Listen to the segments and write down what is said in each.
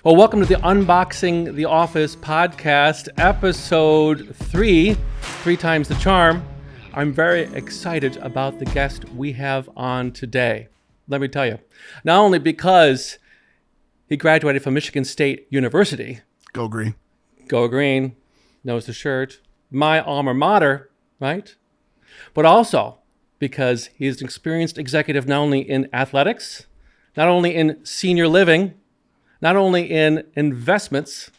Well, welcome to the Unboxing the Office podcast, episode 3 times the charm. I'm very excited about the guest we have on today. Let me tell you, not only because he graduated from Michigan State University. Go Green. Go Green, knows the shirt, my alma mater, right? But also because he's an experienced executive not only in athletics, not only in senior living, not only in investments,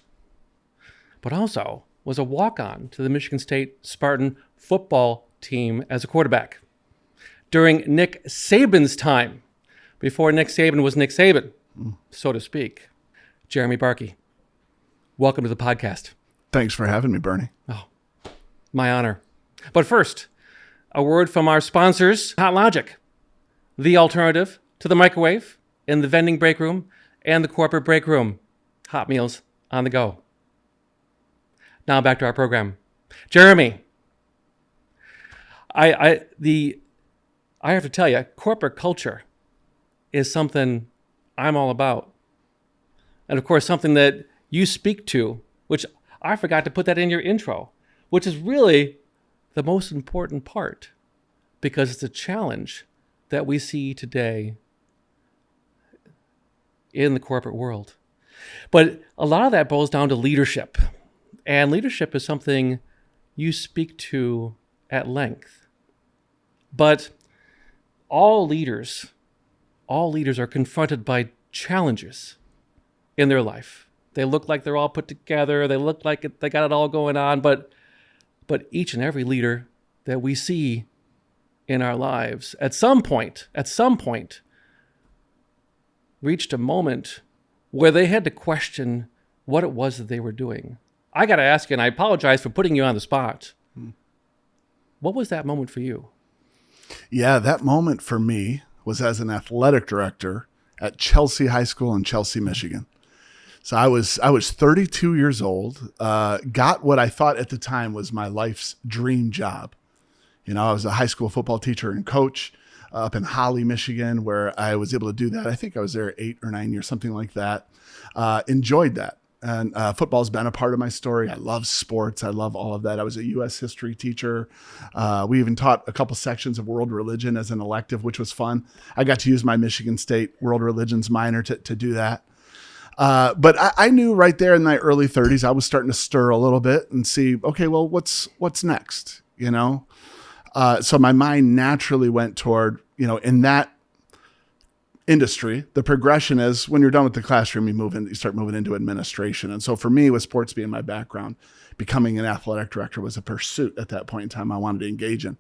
but also was a walk-on to the Michigan State Spartan football team as a quarterback during Nick Saban's time, before Nick Saban was Nick Saban, so to speak. Jeremy Barkey, welcome to the podcast. Thanks for having me, Bernie. Oh, my honor. But first, a word from our sponsors, Hot Logic, the alternative to the microwave in the vending break room and the corporate break room. Hot meals on the go. Now back to our program. Jeremy, I have to tell you, corporate culture is something I'm all about. And of course, something that you speak to, which I forgot to put that in your intro, which is really the most important part because it's a challenge that we see today in the corporate world. But a lot of that boils down to leadership. And leadership is something you speak to at length. But all leaders are confronted by challenges in their life. They look like they're all put together. They look like they got it all going on. But each and every leader that we see in our lives, at some point, reached a moment where they had to question what it was that they were doing. I got to ask you, and I apologize for putting you on the spot. What was that moment for you? Yeah, that moment for me was as an athletic director at Chelsea High School in Chelsea, Michigan. So I was 32 years old, got what I thought at the time was my life's dream job. You know, I was a high school football teacher and coach up in Holly, Michigan, where I was able to do that. I think I was there 8 or 9 years, something like that. Enjoyed that. And football's been a part of my story. I love sports. I love all of that. I was a U.S. history teacher. We even taught a couple sections of world religion as an elective, which was fun. I got to use my Michigan State world religions minor to do that. But I knew right there in my early 30s, I was starting to stir a little bit and see, okay, well, what's next? You know? So my mind naturally went toward, in that industry, the progression is when you're done with the classroom, you start moving into administration. And so for me, with sports being my background, becoming an athletic director was a pursuit at that point in time I wanted to engage in.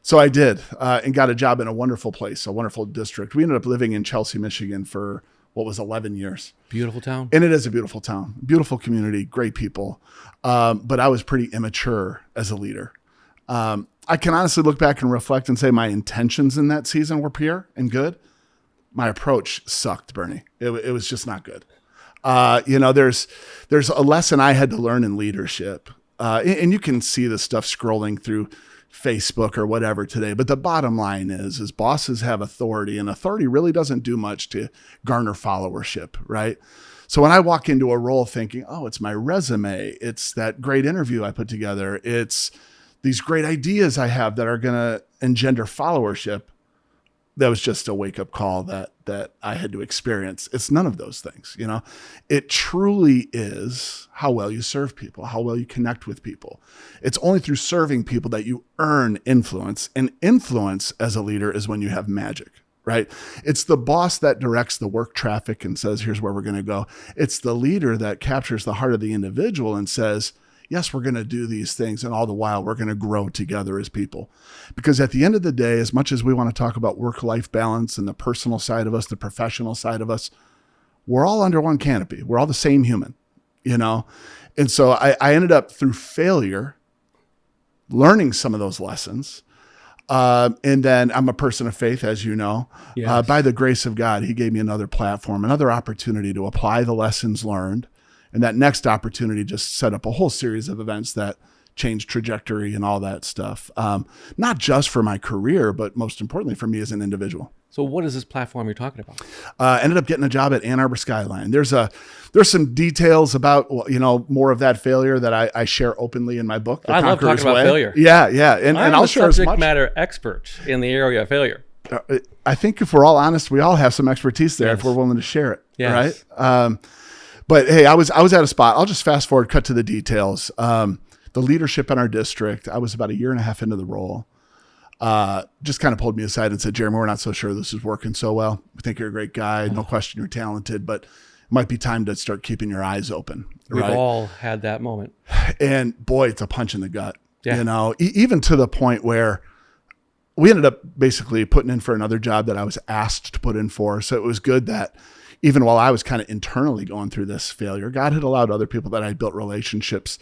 So I did, and got a job in a wonderful place, a wonderful district. We ended up living in Chelsea, Michigan for what was 11 years. Beautiful town. And it is a beautiful town, beautiful community, great people. But I was pretty immature as a leader. I can honestly look back and reflect and say my intentions in that season were pure and good. My approach sucked, Bernie. It was just not good. There's a lesson I had to learn in leadership. And you can see this stuff scrolling through Facebook or whatever today. But the bottom line is bosses have authority, and authority really doesn't do much to garner followership, right? So when I walk into a role thinking, oh, it's my resume, it's that great interview I put together, it's these great ideas I have that are going to engender followership, that was just a wake-up call that I had to experience. It's none of those things, It truly is how well you serve people, how well you connect with people. It's only through serving people that you earn influence, and influence as a leader is when you have magic, right? It's the boss that directs the work traffic and says, here's where we're going to go. It's the leader that captures the heart of the individual and says, yes, we're going to do these things, and all the while we're going to grow together as people. Because at the end of the day, as much as we want to talk about work-life balance and the personal side of us, the professional side of us, we're all under one canopy. We're all the same human, And so I ended up, through failure, learning some of those lessons. And then I'm a person of faith, as you know. Yes. By the grace of God, he gave me another platform, another opportunity to apply the lessons learned. And that next opportunity just set up a whole series of events that changed trajectory and all that stuff. Not just for my career, but most importantly for me as an individual. So what is this platform you're talking about? Ended up getting a job at Ann Arbor Skyline. There's some details about, more of that failure that I share openly in my book. I love talking about failure. Yeah. And I'll share as much. Subject matter expert in the area of failure. I think if we're all honest, we all have some expertise there if we're willing to share it. Yes. Right. But hey, I was at a spot. I'll just fast forward, cut to the details. The leadership in our district, I was about 1.5 years into the role. Just kind of pulled me aside and said, Jeremy, we're not so sure this is working so well. We think you're a great guy. No question you're talented, but it might be time to start keeping your eyes open. We've all had that moment. And boy, it's a punch in the gut, Yeah. Even to the point where we ended up basically putting in for another job that I was asked to put in for. So it was good that even while I was kind of internally going through this failure, God had allowed other people that I built relationships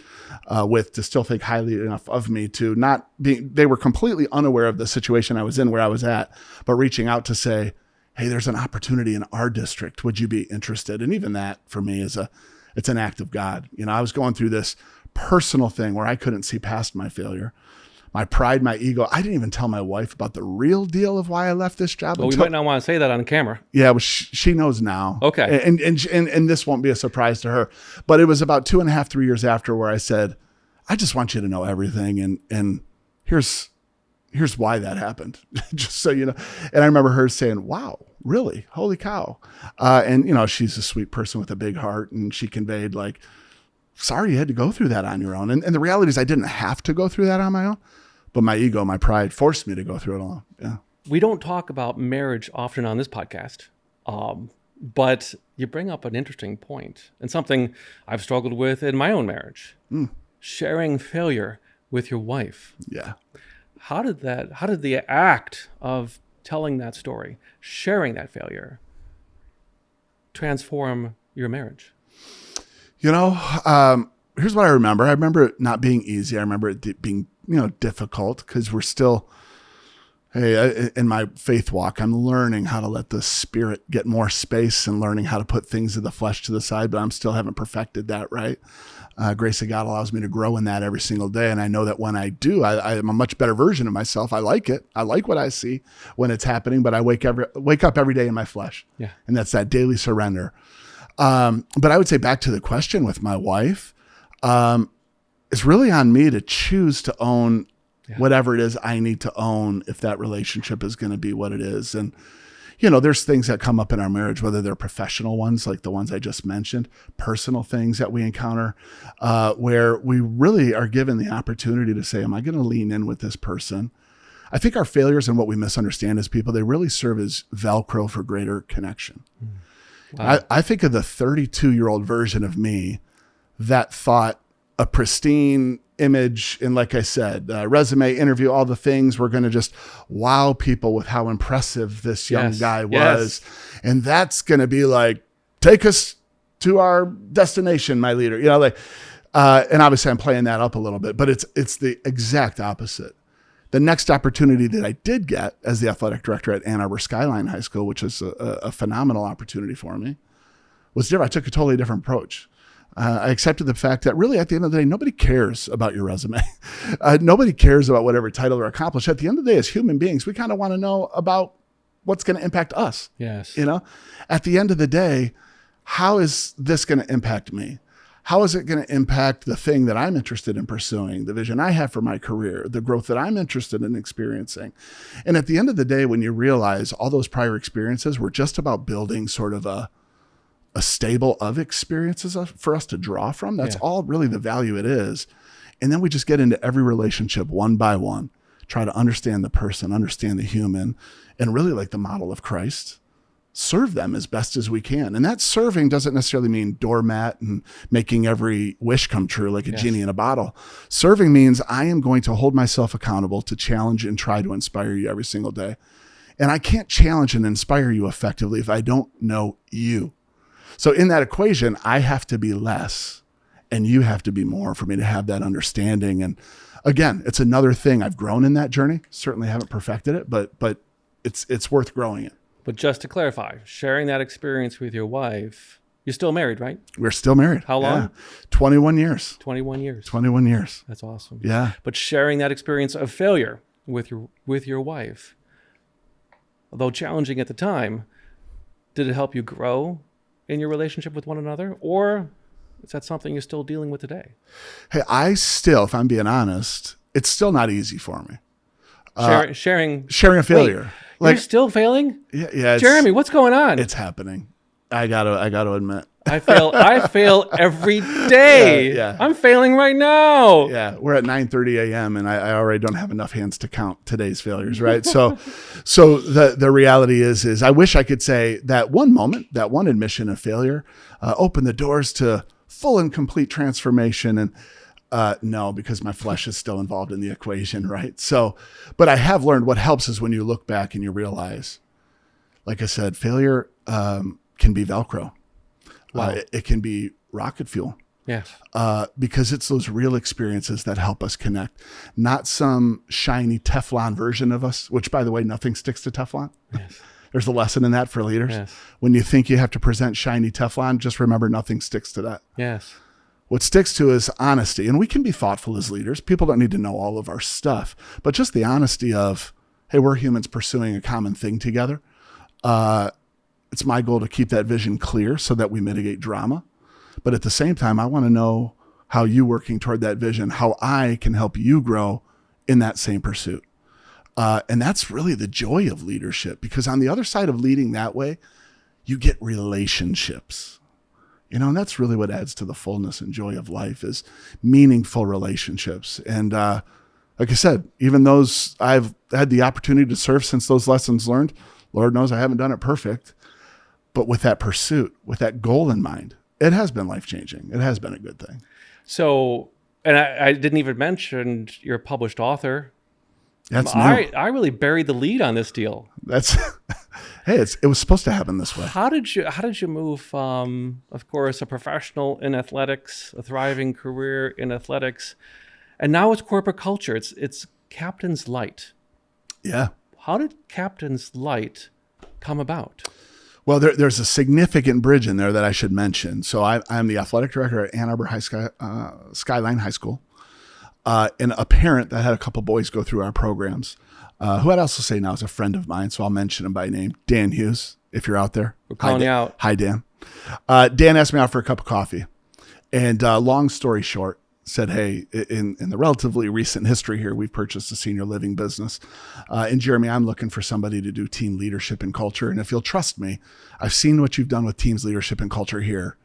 with to still think highly enough of me to not be, they were completely unaware of the situation I was in, where I was at, but reaching out to say, hey, there's an opportunity in our district. Would you be interested? And even that for me it's an act of God. I was going through this personal thing where I couldn't see past my failure. My pride, my ego. I didn't even tell my wife about the real deal of why I left this job. Well, we might not want to say that on camera. Yeah, well, she knows now. Okay. And this won't be a surprise to her. But it was about 2.5, 3 years after where I said, I just want you to know everything. And here's why that happened. Just so you know. And I remember her saying, wow, really? Holy cow. And she's a sweet person with a big heart. And she conveyed like, sorry you had to go through that on your own. And the reality is I didn't have to go through that on my own. But my ego, my pride forced me to go through it alone. Yeah. We don't talk about marriage often on this podcast, but you bring up an interesting point and something I've struggled with in my own marriage. Sharing failure with your wife. Yeah. How did the act of telling that story, sharing that failure, transform your marriage? Here's what I remember. I remember it not being easy. I remember it being, difficult because we're still, in my faith walk, I'm learning how to let the spirit get more space and learning how to put things of the flesh to the side, but I'm still haven't perfected that, right? Grace of God allows me to grow in that every single day. And I know that when I do, I'm a much better version of myself. I like it. I like what I see when it's happening, but I wake up every day in my flesh. Yeah. And that's that daily surrender. But I would say back to the question with my wife, it's really on me to choose to own whatever it is I need to own if that relationship is going to be what it is. And, there's things that come up in our marriage, whether they're professional ones, like the ones I just mentioned, personal things that we encounter, where we really are given the opportunity to say, am I going to lean in with this person? I think our failures and what we misunderstand as people, they really serve as Velcro for greater connection. Wow. I think of the 32-year-old version of me that thought a pristine image and, like I said, resume, interview, all the things, we're going to just wow people with how impressive this young guy was. Yes. And that's going to be like, take us to our destination, my leader. And obviously I'm playing that up a little bit, but it's the exact opposite. The next opportunity that I did get as the athletic director at Ann Arbor Skyline High School, which is a phenomenal opportunity for me, was different. I took a totally different approach. I accepted the fact that really at the end of the day, nobody cares about your resume. Nobody cares about whatever title or accomplish. At the end of the day, as human beings, we kind of want to know about what's going to impact us. Yes. At the end of the day, how is this going to impact me? How is it going to impact the thing that I'm interested in pursuing, the vision I have for my career, the growth that I'm interested in experiencing? And at the end of the day, when you realize all those prior experiences were just about building sort of a stable of experiences for us to draw from, that's all really the value it is. And then we just get into every relationship one by one, try to understand the person, understand the human, and really like the model of Christ, serve them as best as we can. And that serving doesn't necessarily mean doormat and making every wish come true like a genie in a bottle. Serving means I am going to hold myself accountable to challenge and try to inspire you every single day. And I can't challenge and inspire you effectively if I don't know you. So in that equation, I have to be less and you have to be more for me to have that understanding. And again, it's another thing. I've grown in that journey. Certainly haven't perfected it, but it's worth growing it. But just to clarify, sharing that experience with your wife You're still married, right? We're still married. How long? Yeah. 21 years. 21 years. 21 years. That's awesome. Yeah. But sharing that experience of failure with your wife, although challenging at the time, did it help you grow in your relationship with one another? Or is that something you're still dealing with today? Hey, I still, if I'm being honest, it's still not easy for me. Sharing a failure. Wait, you're still failing? Yeah. Jeremy, what's going on? It's happening. I gotta admit. I fail every day. Yeah. I'm failing right now. Yeah. We're at 9:30 a.m. and I already don't have enough hands to count today's failures, right? So the reality is I wish I could say that one moment, that one admission of failure, opened the doors to full and complete transformation. And no, because my flesh is still involved in the equation, right? So, but I have learned what helps is when you look back and you realize, like I said, failure can be Velcro. Wow. It can be rocket fuel. Yes. Because it's those real experiences that help us connect, not some shiny Teflon version of us, which, by the way, nothing sticks to Teflon. Yes. There's a lesson in that for leaders. Yes. When you think you have to present shiny Teflon, just remember nothing sticks to that. Yes. What sticks to is honesty. And we can be thoughtful as leaders. People don't need to know all of our stuff, but just the honesty of, hey, we're humans pursuing a common thing together. It's my goal to keep that vision clear so that we mitigate drama. But at the same time, I want to know how you working toward that vision, how I can help you grow in that same pursuit. And that's really the joy of leadership, because on the other side of leading that way, you get relationships. And that's really what adds to the fullness and joy of life, is meaningful relationships. And like I said, even those I've had the opportunity to serve since those lessons learned, Lord knows I haven't done it perfect. But with that pursuit, with that goal in mind, it has been life-changing. It has been a good thing. So, and I didn't even mention you're a published author. That's new. I really buried the lead on this deal. Hey, it was supposed to happen this way. How did you move from, of course, a professional in athletics, a thriving career in athletics, and now it's corporate culture. It's Captain's Light. Yeah. How did Captain's Light come about? Well, there's a significant bridge in there that I should mention. So I'm the athletic director at Ann Arbor Skyline High School, and a parent that had a couple boys go through our programs, who I'd also say now is a friend of mine, so I'll mention him by name, Dan Hughes, if you're out there. We're calling you out. Hi, Dan. Dan asked me out for a cup of coffee, and long story short, said, hey, in the relatively recent history here, we've purchased a senior living business. And Jeremy, I'm looking for somebody to do team leadership and culture. And if you'll trust me, I've seen what you've done with teams leadership and culture here.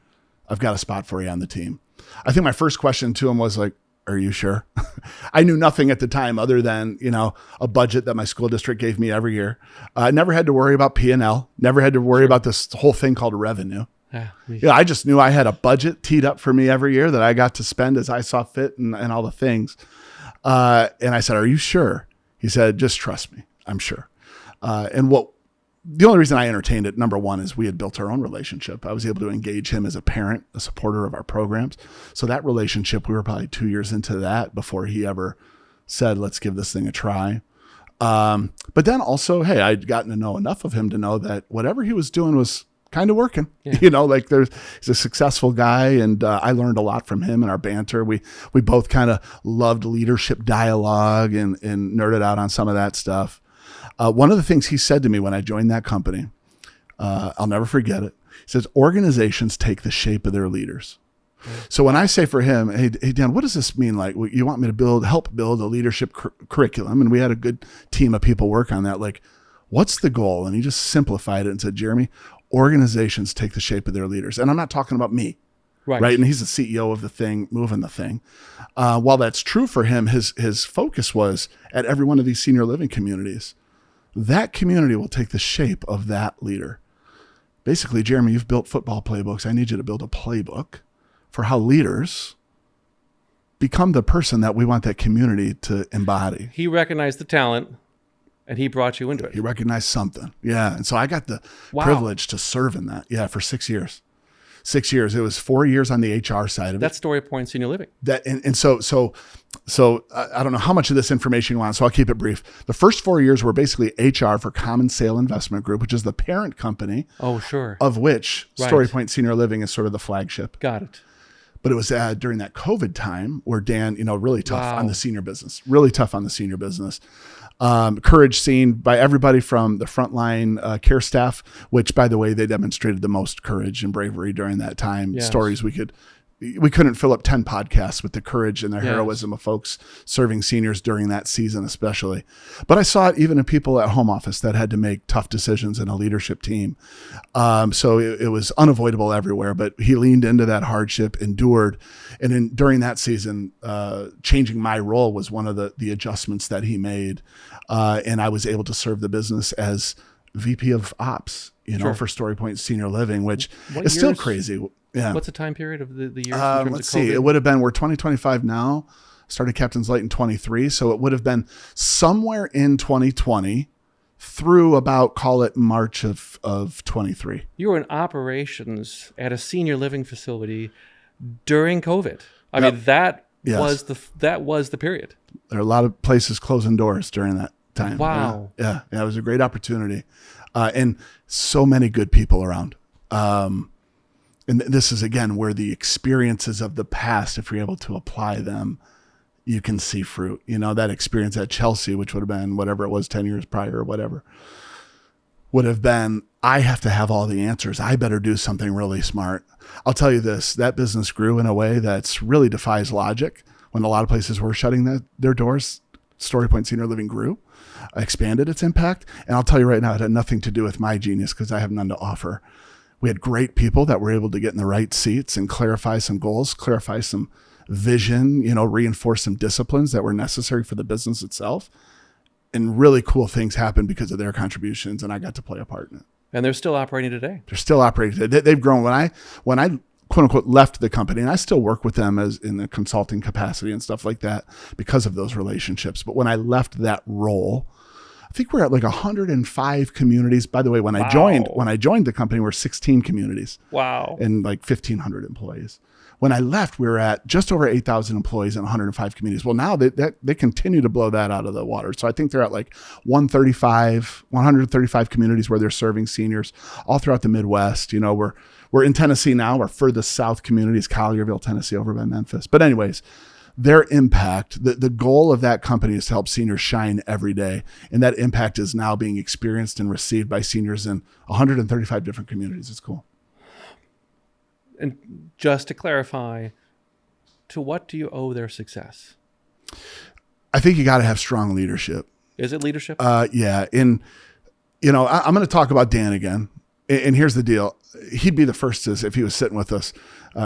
I've got a spot for you on the team. I think my first question to him was like, are you sure? I knew nothing at the time other than, a budget that my school district gave me every year. I never had to worry about P&L, never had to worry about this whole thing called revenue. Yeah, I just knew I had a budget teed up for me every year that I got to spend as I saw fit and all the things. And I said, are you sure? He said, just trust me. I'm sure. The only reason I entertained it, number one, is we had built our own relationship. I was able to engage him as a parent, a supporter of our programs. So that relationship, we were probably 2 years into that before he ever said, let's give this thing a try. But then also, hey, I'd gotten to know enough of him to know that whatever he was doing was kind of working. Yeah. He's a successful guy, and I learned a lot from him and our banter. We both kind of loved leadership dialogue and nerded out on some of that stuff. One of the things he said to me when I joined that company, I'll never forget it. He says, organizations take the shape of their leaders. So when I say for him, hey Dan, what does this mean? Like, you want me to help build a leadership curriculum? And we had a good team of people work on that. Like, what's the goal? And he just simplified it and said, Jeremy, organizations take the shape of their leaders. And I'm not talking about me, right? And he's the CEO of the thing, moving the thing. While that's true for him, his focus was at every one of these senior living communities. That community will take the shape of that leader. Basically, Jeremy, you've built football playbooks. I need you to build a playbook for how leaders become the person that we want that community to embody. He recognized the talent, and he brought you into it. He recognized something. Yeah. And so I got the privilege to serve in that. Yeah. For 6 years. 6 years. It was 4 years on the HR side of it. That's Story Point Senior Living. And so So I don't know how much of this information you want, so I'll keep it brief. The first 4 years were basically HR for Common Sale Investment Group, which is the parent company. Oh, sure. Of which Right. Story Point Senior Living is sort of the flagship. Got it. But it was during that COVID time where Dan, really tough Wow. on the senior business, Courage seen by everybody from the frontline care staff, which, by the way, they demonstrated the most courage and bravery during that time. Yes. Stories we couldn't fill up 10 podcasts with the courage and the Yes. heroism of folks serving seniors during that season, especially. But I saw it even in people at home office that had to make tough decisions in a leadership team. So it was unavoidable everywhere, but he leaned into that hardship, endured. And during that season, changing my role was one of the adjustments that he made. And I was able to serve the business as VP of Ops, Sure. for Story Point Senior Living, which What is still years- crazy. Yeah. What's the time period of the years in terms Let's of COVID? see. It would have been, we're 2025 now, started Captain's Light in 23. So it would have been somewhere in 2020 through about, call it March of 23. You were in operations at a senior living facility during COVID. I Yep. mean, that Yes. was the period. There are a lot of places closing doors during that time. Wow. Yeah. It was a great opportunity. And so many good people around. And this is, again, where the experiences of the past, if you're able to apply them, you can see fruit. That experience at Chelsea, which would have been whatever it was 10 years prior or whatever, would have been, I have to have all the answers. I better do something really smart. I'll tell you this, that business grew in a way that's really defies logic. When a lot of places were shutting their doors, Story Point Senior Living grew, expanded its impact. And I'll tell you right now, it had nothing to do with my genius because I have none to offer. We had great people that were able to get in the right seats and clarify some goals, clarify some vision, reinforce some disciplines that were necessary for the business itself. And really cool things happened because of their contributions, and I got to play a part in it. And they're still operating today. They're still operating. They've grown. When I quote unquote left the company, and I still work with them as in the consulting capacity and stuff like that because of those relationships. But when I left that role, I think we're at like 105 communities. By the way, when I joined the company, we're 16 communities. Wow. And like 1,500 employees. When I left, we were at just over 8,000 employees in 105 communities. Well, now they continue to blow that out of the water. So I think they're at like 135 communities where they're serving seniors all throughout the Midwest. We're in Tennessee now. Our furthest south community is Collierville, Tennessee, over by Memphis. But anyways, their impact, the goal of that company is to help seniors shine every day. And that impact is now being experienced and received by seniors in 135 different communities. It's cool. And just to clarify, to what do you owe their success? I think you got to have strong leadership. Is it leadership? Yeah. I'm going to talk about Dan again. And here's the deal. He'd be the first to, if he was sitting with us,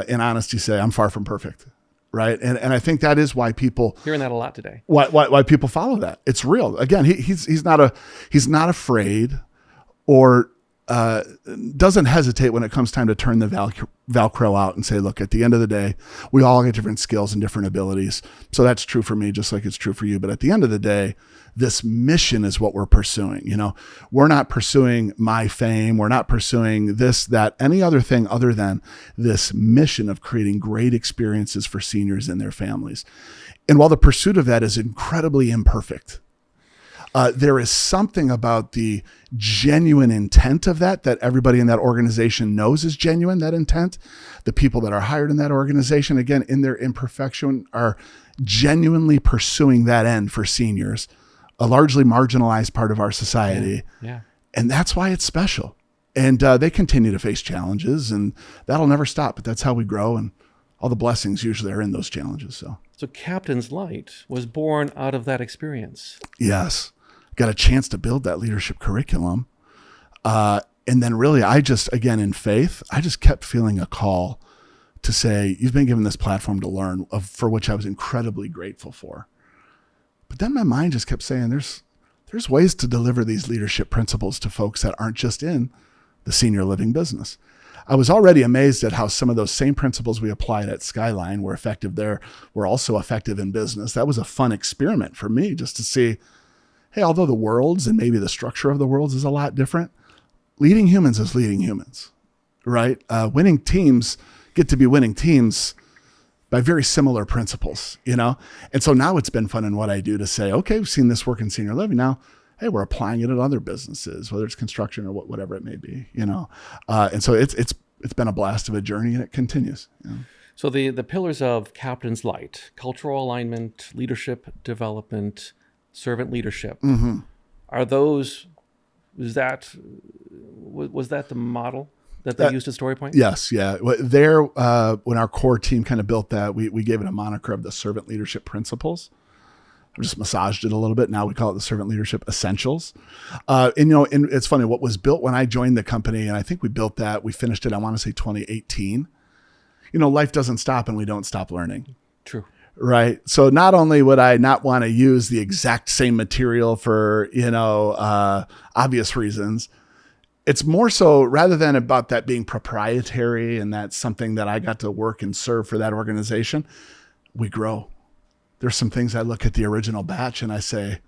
in honesty, say, I'm far from perfect. Right. And I think that is why people hearing that a lot today. Why people follow that. It's real. Again, he's not afraid or doesn't hesitate when it comes time to turn the Velcro out and say, look, at the end of the day, we all get different skills and different abilities. So that's true for me, just like it's true for you. But at the end of the day, this mission is what we're pursuing. We're not pursuing my fame. We're not pursuing this, that, any other thing other than this mission of creating great experiences for seniors and their families. And while the pursuit of that is incredibly imperfect, there is something about the genuine intent of that everybody in that organization knows is genuine, that intent. The people that are hired in that organization, again, in their imperfection, are genuinely pursuing that end for seniors, a largely marginalized part of our society. Yeah. And that's why it's special. And they continue to face challenges, and that'll never stop. But that's how we grow, and all the blessings usually are in those challenges. So Captain's Light was born out of that experience. Yes. Got a chance to build that leadership curriculum. And then really, again, in faith, I just kept feeling a call to say, you've been given this platform to learn, for which I was incredibly grateful for. But then my mind just kept saying, there's ways to deliver these leadership principles to folks that aren't just in the senior living business. I was already amazed at how some of those same principles we applied at Skyline were effective there, were also effective in business. That was a fun experiment for me, just to see, hey, although the worlds and maybe the structure of the worlds is a lot different, leading humans is leading humans, right? Winning teams get to be winning teams by very similar principles, you know? And so now it's been fun in what I do to say, okay, we've seen this work in senior living. Now, hey, we're applying it at other businesses, whether it's construction or whatever it may be, you know? And so it's been a blast of a journey, and it continues. You know? So the pillars of Captain's Light: cultural alignment, leadership development, servant leadership. Mm-hmm. Are those, was that the model that they used at StoryPoint? Yes, yeah. There, when our core team kind of built that, we gave it a moniker of the servant leadership principles. We just massaged it a little bit. Now we call it the servant leadership essentials. And it's funny, what was built when I joined the company, and I think we built that, we finished it, I want to say 2018. Life doesn't stop and we don't stop learning. True. Right. So not only would I not want to use the exact same material for, obvious reasons, it's more so rather than about that being proprietary and that's something that I got to work and serve for that organization, we grow. There's some things I look at the original batch and I say,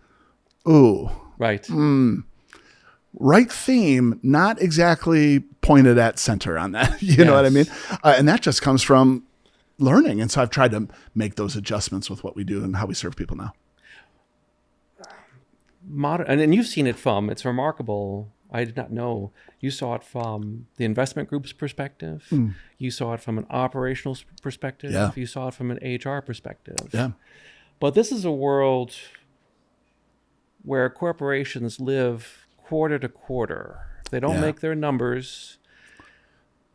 ooh, right. Right theme, not exactly pointed at center on that. You know what I mean? And that just comes from learning. And so I've tried to make those adjustments with what we do and how we serve people now. And you've seen it from, it's remarkable. I did not know. You saw it from the investment group's perspective. You saw it from an operational perspective. Yeah. You saw it from an HR perspective. Yeah. But this is a world where corporations live quarter to quarter. If they don't make their numbers,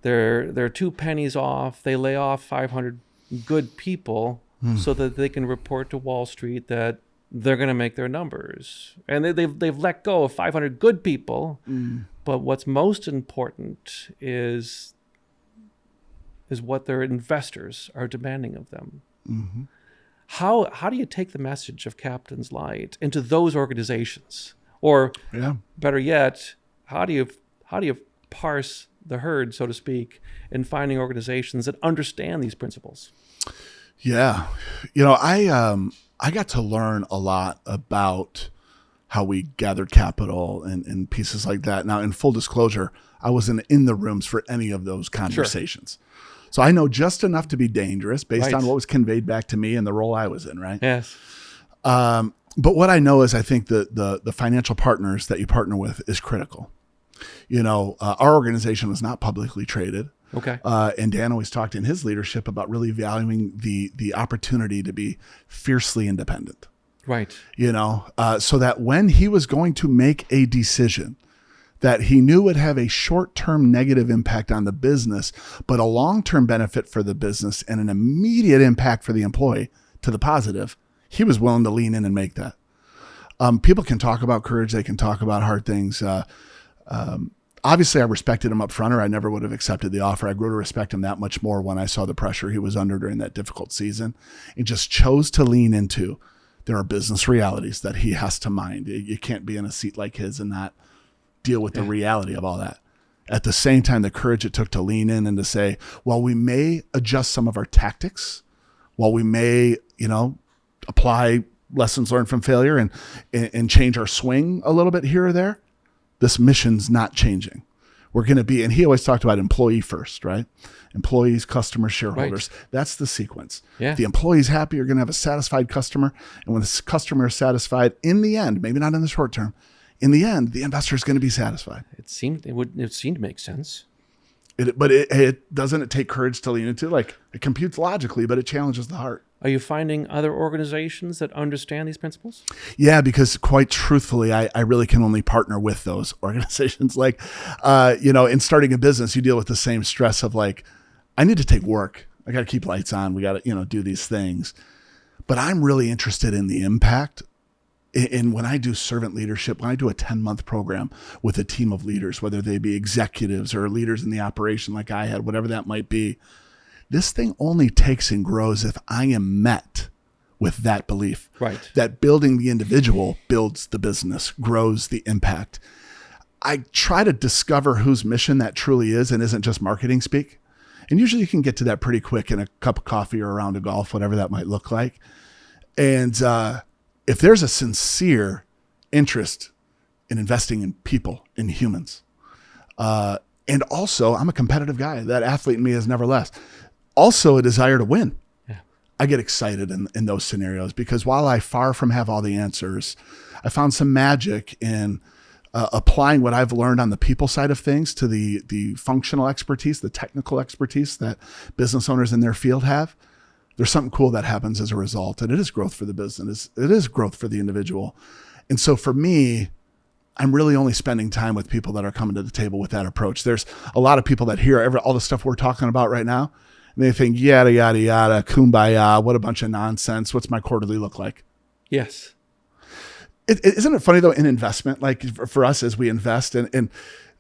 they're 2 pennies off. They lay off 500 good people so that they can report to Wall Street that they're going to make their numbers. And they've let go of 500 good people. But what's most important is what their investors are demanding of them. Mm-hmm. How do you take the message of Captain's Light into those organizations? Or better yet, how do you parse the herd, so to speak, in finding organizations that understand these principles? Yeah. I got to learn a lot about how we gathered capital and pieces like that. Now, in full disclosure, I wasn't in the rooms for any of those conversations. Sure. So I know just enough to be dangerous based on what was conveyed back to me and the role I was in, right? Yes. But what I know is I think the financial partners that you partner with is critical. Our organization was not publicly traded. Okay. And Dan always talked in his leadership about really valuing the opportunity to be fiercely independent. Right. So that when he was going to make a decision that he knew would have a short-term negative impact on the business, but a long-term benefit for the business and an immediate impact for the employee to the positive, he was willing to lean in and make that. People can talk about courage. They can talk about hard things. Obviously, I respected him up front, or I never would have accepted the offer. I grew to respect him that much more when I saw the pressure he was under during that difficult season, and just chose to lean into. There are business realities that he has to mind. You can't be in a seat like his and not deal with the reality of all that. At the same time, the courage it took to lean in and to say, while we may adjust some of our tactics, while we may, apply lessons learned from failure and change our swing a little bit here or there, this mission's not changing. We're going to be, and he always talked about employee first, right? Employees, customers, shareholders. Right. That's the sequence. Yeah. The employee's happy, you're going to have a satisfied customer. And when the customer is satisfied, in the end, maybe not in the short term, in the end, the investor is going to be satisfied. It seemed to make sense. But it doesn't take courage to lean into. Like, it computes logically, but it challenges the heart. Are you finding other organizations that understand these principles? Yeah, because quite truthfully, I really can only partner with those organizations. Like, in starting a business, you deal with the same stress of like, I need to take work. I got to keep lights on. We got to, do these things. But I'm really interested in the impact. And when I do servant leadership, when I do a 10-month program with a team of leaders, whether they be executives or leaders in the operation like I had, whatever that might be, this thing only takes and grows if I am met with that belief. Right. That building the individual builds the business, grows the impact. I try to discover whose mission that truly is and isn't just marketing speak. And usually you can get to that pretty quick in a cup of coffee or a round of golf, whatever that might look like. And if there's a sincere interest in investing in people, in humans, and also I'm a competitive guy. That athlete in me has never left. Also a desire to win. Yeah. I get excited in those scenarios, because while I far from have all the answers, I found some magic in applying what I've learned on the people side of things to the functional expertise, the technical expertise that business owners in their field have. There's something cool that happens as a result, and it is growth for the business. It is growth for the individual. And so for me, I'm really only spending time with people that are coming to the table with that approach. There's a lot of people that hear all the stuff we're talking about right now, and they think, yada, yada, yada, kumbaya, what a bunch of nonsense. What's my quarterly look like? Yes. Isn't it funny, though, in investment, like for us as we invest, and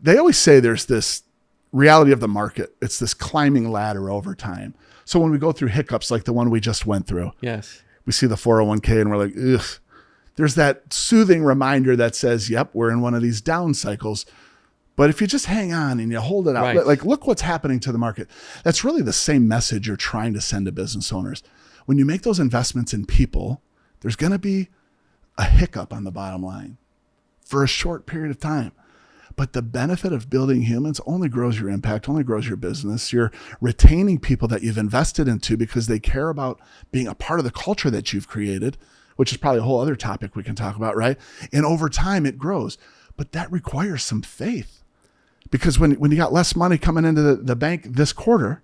they always say there's this reality of the market. It's this climbing ladder over time. So when we go through hiccups like the one we just went through, yes, we see the 401k and we're like, ugh. There's that soothing reminder that says, yep, we're in one of these down cycles. But if you just hang on and you hold it out, right. Like look what's happening to the market. That's really the same message you're trying to send to business owners. When you make those investments in people, there's going to be a hiccup on the bottom line for a short period of time. But the benefit of building humans only grows your impact, only grows your business. You're retaining people that you've invested into because they care about being a part of the culture that you've created, which is probably a whole other topic we can talk about, right? And over time it grows. But that requires some faith, because when you got less money coming into the bank this quarter,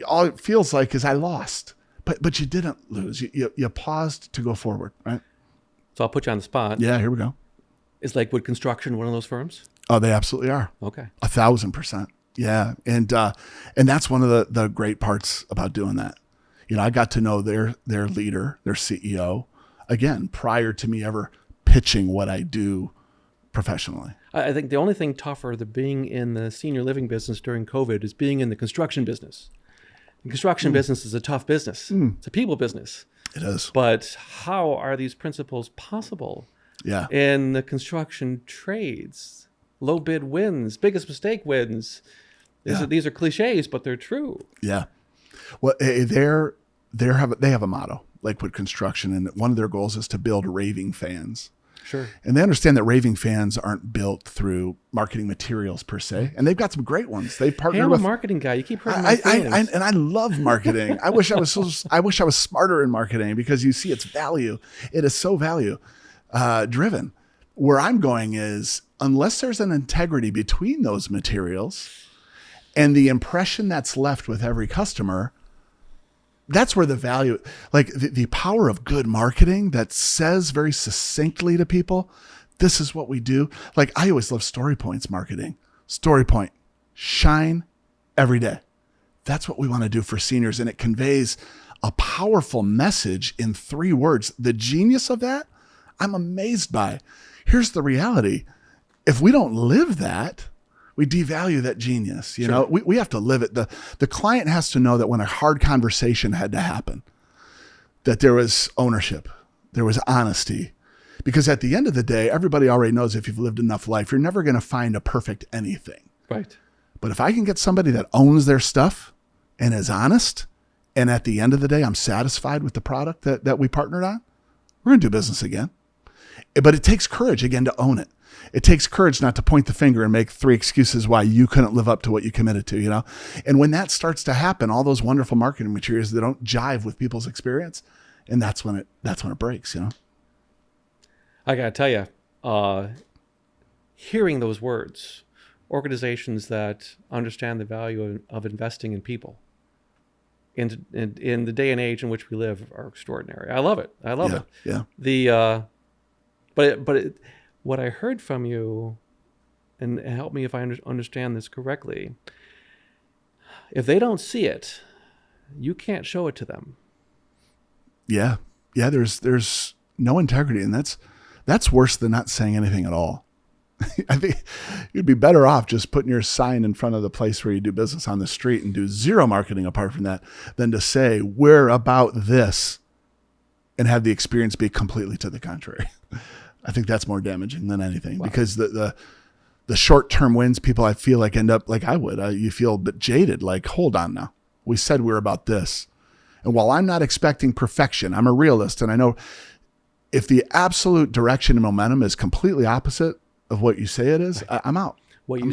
all it feels like is I lost. But you didn't lose. You paused to go forward, right? So I'll put you on the spot. Yeah, here we go. Is Lakewood Construction one of those firms? Oh, they absolutely are. Okay. 1,000%. Yeah. And that's one of the great parts about doing that. You know, I got to know their leader, their CEO, again, prior to me ever pitching what I do professionally. I think the only thing tougher than being in the senior living business during COVID is being in the construction business. The construction business is a tough business. It's a people business. It is. But how are these principles possible? Yeah. In the construction trades? Low bid wins, biggest mistake wins. These are cliches, but they're true. Yeah. Well, they have a motto, Lakewood Construction, and one of their goals is to build raving fans. Sure. And they understand that raving fans aren't built through marketing materials per se, and they've got some great ones. They partnered I'm with a marketing guy. You keep hurting my feelings. and I love marketing. I wish I was smarter in marketing, because you see its value. It is so value driven. Where I'm going is, unless there's an integrity between those materials and the impression that's left with every customer, that's where the value, like the power of good marketing that says very succinctly to people, this is what we do. Like, I always love Story Points marketing. Story Point, shine every day. That's what we want to do for seniors. And it conveys a powerful message in 3 words. The genius of that, I'm amazed by. Here's the reality. If we don't live that, we devalue that genius. You know, we have to live it. The client has to know that when a hard conversation had to happen, that there was ownership, there was honesty. Because at the end of the day, everybody already knows, if you've lived enough life, you're never going to find a perfect anything. Right. But if I can get somebody that owns their stuff and is honest, and at the end of the day, I'm satisfied with the product that we partnered on, we're going to do business again. But it takes courage, again, to own it. It takes courage not to point the finger and make 3 excuses why you couldn't live up to what you committed to, you know? And when that starts to happen, all those wonderful marketing materials, they don't jive with people's experience. And that's when it breaks, you know? I got to tell you, hearing those words, organizations that understand the value of investing in people in the day and age in which we live are extraordinary. I love it. I love it. Yeah. What I heard from you, and help me if I understand this correctly, if they don't see it, you can't show it to them. Yeah. There's no integrity, and that's worse than not saying anything at all. I think you'd be better off just putting your sign in front of the place where you do business on the street and do zero marketing apart from that, than to say, we're about this, and have the experience be completely to the contrary. I think that's more damaging than anything. Wow. Because the short-term wins, people, I feel like, end up like I would. You feel a bit jaded, like, hold on now. We said we're about this. And while I'm not expecting perfection, I'm a realist, and I know if the absolute direction and momentum is completely opposite of what you say it is, right, I'm out. What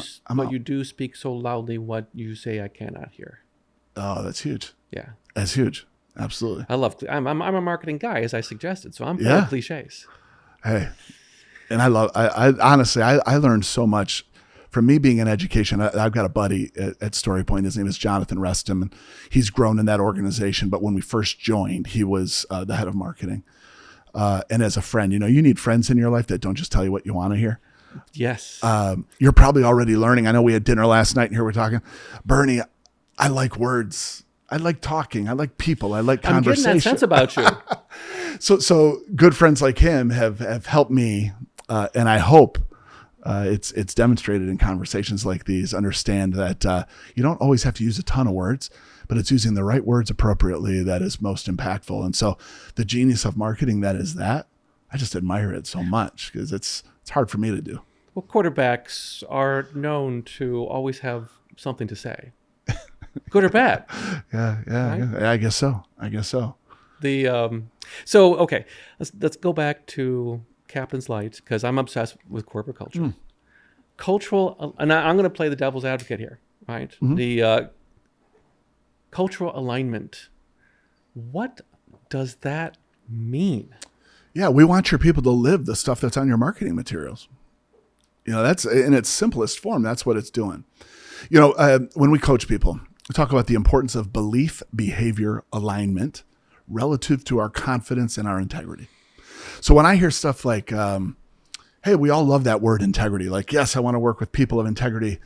you do speak so loudly, what you say I cannot hear. Oh, that's huge. Yeah. That's huge. Absolutely. I'm a marketing guy, as I suggested, so I'm full of cliches. Hey, and I honestly, I learned so much from me being in education. I've got a buddy at StoryPoint. His name is Jonathan Reston, and he's grown in that organization. But when we first joined, he was the head of marketing. And as a friend, you need friends in your life that don't just tell you what you want to hear. Yes. You're probably already learning. I know we had dinner last night and here we're talking. Bernie, I like words. I like talking. I like people. I like conversation. I'm getting that sense about you. So good friends like him have helped me. And I hope it's demonstrated in conversations like these, understand that you don't always have to use a ton of words, but it's using the right words appropriately that is most impactful. And so the genius of marketing that is that, I just admire it so much because it's hard for me to do. Well, quarterbacks are known to always have something to say, good or bad. Yeah, right? I guess so. So okay, let's go back to Captain's Light because I'm obsessed with corporate culture. Cultural, and I'm going to play the devil's advocate here, right? Mm-hmm. The cultural alignment. What does that mean? Yeah, we want your people to live the stuff that's on your marketing materials. That's in its simplest form. That's what it's doing. When we coach people, we talk about the importance of belief behavior alignment relative to our confidence and our integrity. So when I hear stuff like, hey, we all love that word integrity. Like, yes, I want to work with people of integrity.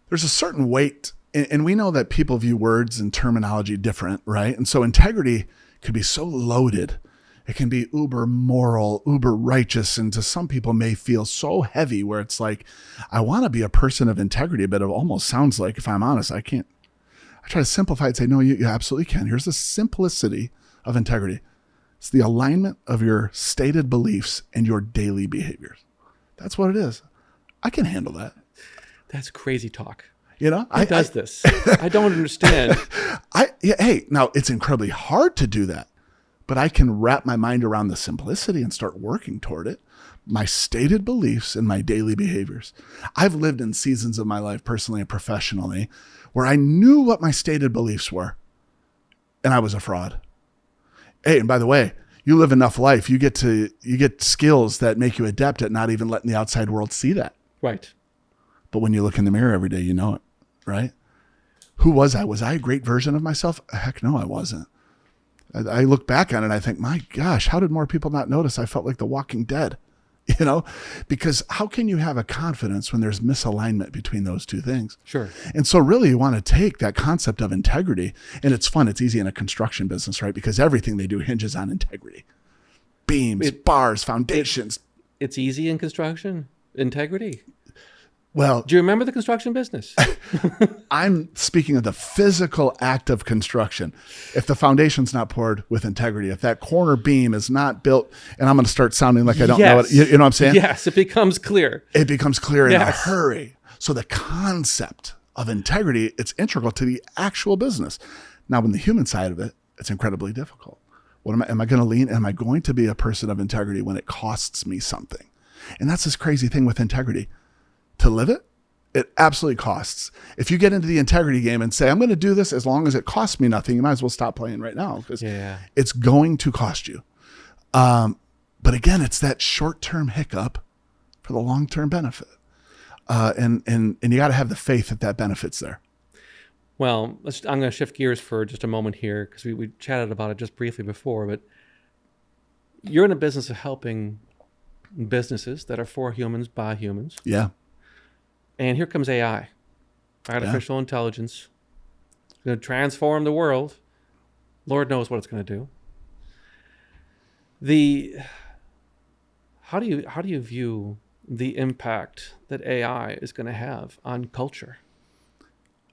There's a certain weight, and we know that people view words and terminology different, right? And so integrity could be so loaded. It can be uber moral, uber righteous, and to some people may feel so heavy where it's like, I want to be a person of integrity, but it almost sounds like, if I'm honest, I can't. I try to simplify it and say, no, you absolutely can. Here's the simplicity of integrity. It's the alignment of your stated beliefs and your daily behaviors. That's what it is. I can handle that. That's crazy talk. Who does this? I don't understand. Hey, now it's incredibly hard to do that. But I can wrap my mind around the simplicity and start working toward it. My stated beliefs and my daily behaviors. I've lived in seasons of my life, personally and professionally, where I knew what my stated beliefs were, and I was a fraud. Hey, and by the way, you live enough life, you get skills that make you adept at not even letting the outside world see that. Right. But when you look in the mirror every day, you know it, right? Who was I? Was I a great version of myself? Heck no, I wasn't. I look back on it and I think, my gosh, how did more people not notice I felt like the Walking Dead? Because how can you have a confidence when there's misalignment between those two things? Sure. And so really you want to take that concept of integrity, and it's fun. It's easy in a construction business, right? Because everything they do hinges on integrity. Beams, bars, foundations. It's easy in construction. Integrity. Well, do you remember the construction business? I'm speaking of the physical act of construction. If the foundation's not poured with integrity, if that corner beam is not built, and I'm going to start sounding like I don't know it. You know what I'm saying? Yes, it becomes clear. It becomes clear in a hurry. So the concept of integrity, it's integral to the actual business. Now, on the human side of it, it's incredibly difficult. Am I going to lean? Am I going to be a person of integrity when it costs me something? And that's this crazy thing with integrity. To live it, it absolutely costs. If you get into the integrity game and say, I'm going to do this as long as it costs me nothing, you might as well stop playing right now because it's going to cost you. But again, it's that short-term hiccup for the long-term benefit. And you got to have the faith that benefit's there. Well, I'm going to shift gears for just a moment here because we chatted about it just briefly before, but you're in a business of helping businesses that are for humans, by humans. Yeah. And here comes AI, artificial intelligence. It's going to transform the world. Lord knows what it's going to do. How do you view the impact that AI is going to have on culture?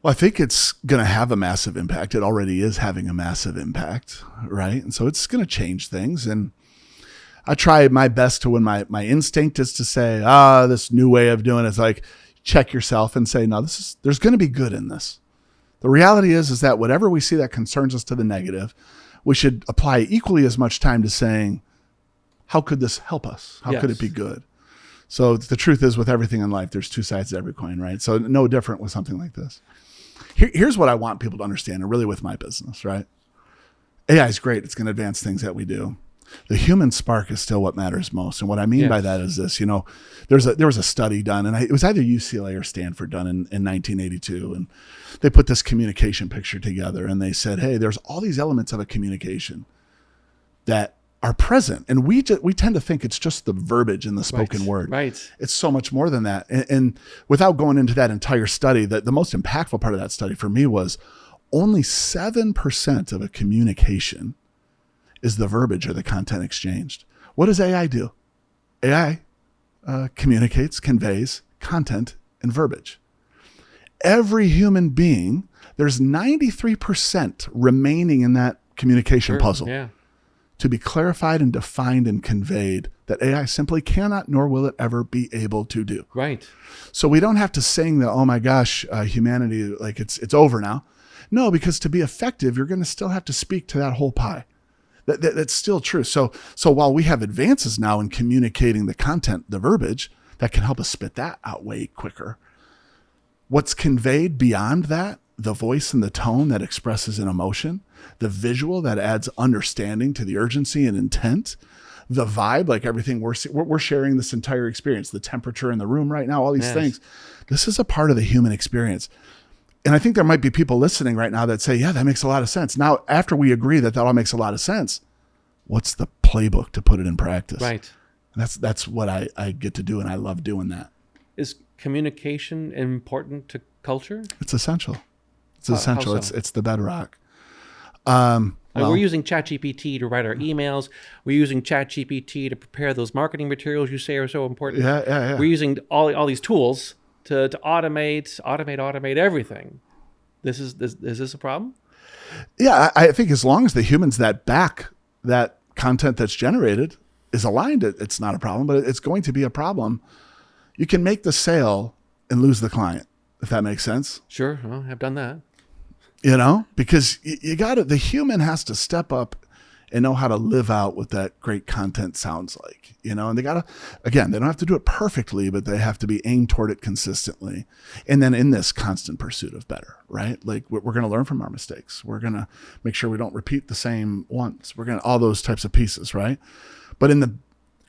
Well, I think it's going to have a massive impact. It already is having a massive impact, right? And so it's going to change things. And I try my best to, when my instinct is to say, this new way of doing it, it's like, check yourself and say, no, there's going to be good in this. The reality is that whatever we see that concerns us to the negative, we should apply equally as much time to saying, how could this help us? How could it be good? So the truth is, with everything in life, there's two sides to every coin, right? So no different with something like this. Here's what I want people to understand, and really with my business, right? AI is great. It's going to advance things that we do. The human spark is still what matters most. And what I mean by that is this, there was a study done, and it was either UCLA or Stanford done in 1982. And they put this communication picture together, and they said, hey, there's all these elements of a communication that are present. And we tend to think it's just the verbiage in the spoken word. Right. It's so much more than that. And without going into that entire study, the most impactful part of that study for me was only 7% of a communication is the verbiage or the content exchanged. What does AI do? AI communicates, conveys content and verbiage. Every human being, there's 93% remaining in that communication puzzle to be clarified and defined and conveyed that AI simply cannot, nor will it ever be able to do. Right. So we don't have to sing the, oh my gosh, humanity, like it's over now. No, because to be effective, you're going to still have to speak to that whole pie. That's still true. So while we have advances now in communicating the content, the verbiage, that can help us spit that out way quicker. What's conveyed beyond that, the voice and the tone that expresses an emotion, the visual that adds understanding to the urgency and intent, the vibe, like everything we're sharing this entire experience, the temperature in the room right now, all these things. This is a part of the human experience. And I think there might be people listening right now that say, yeah, that makes a lot of sense. Now, after we agree that all makes a lot of sense, what's the playbook to put it in practice? Right. And that's what I get to do, and I love doing that. Is communication important to culture? It's essential. It's essential. How so? It's the bedrock. We're using ChatGPT to write our emails. We're using ChatGPT to prepare those marketing materials you say are so important. Yeah. We're using all these tools to automate everything. Is this a problem? Yeah, I think as long as the humans that back that content that's generated is aligned, it's not a problem, but it's going to be a problem. You can make the sale and lose the client, if that makes sense. Sure, well, I've done that. Because the human has to step up and know how to live out what that great content sounds like, and they they don't have to do it perfectly, but they have to be aimed toward it consistently. And then in this constant pursuit of better, right? Like we're going to learn from our mistakes. We're going to make sure we don't repeat the same ones. We're going to all those types of pieces, right? But in the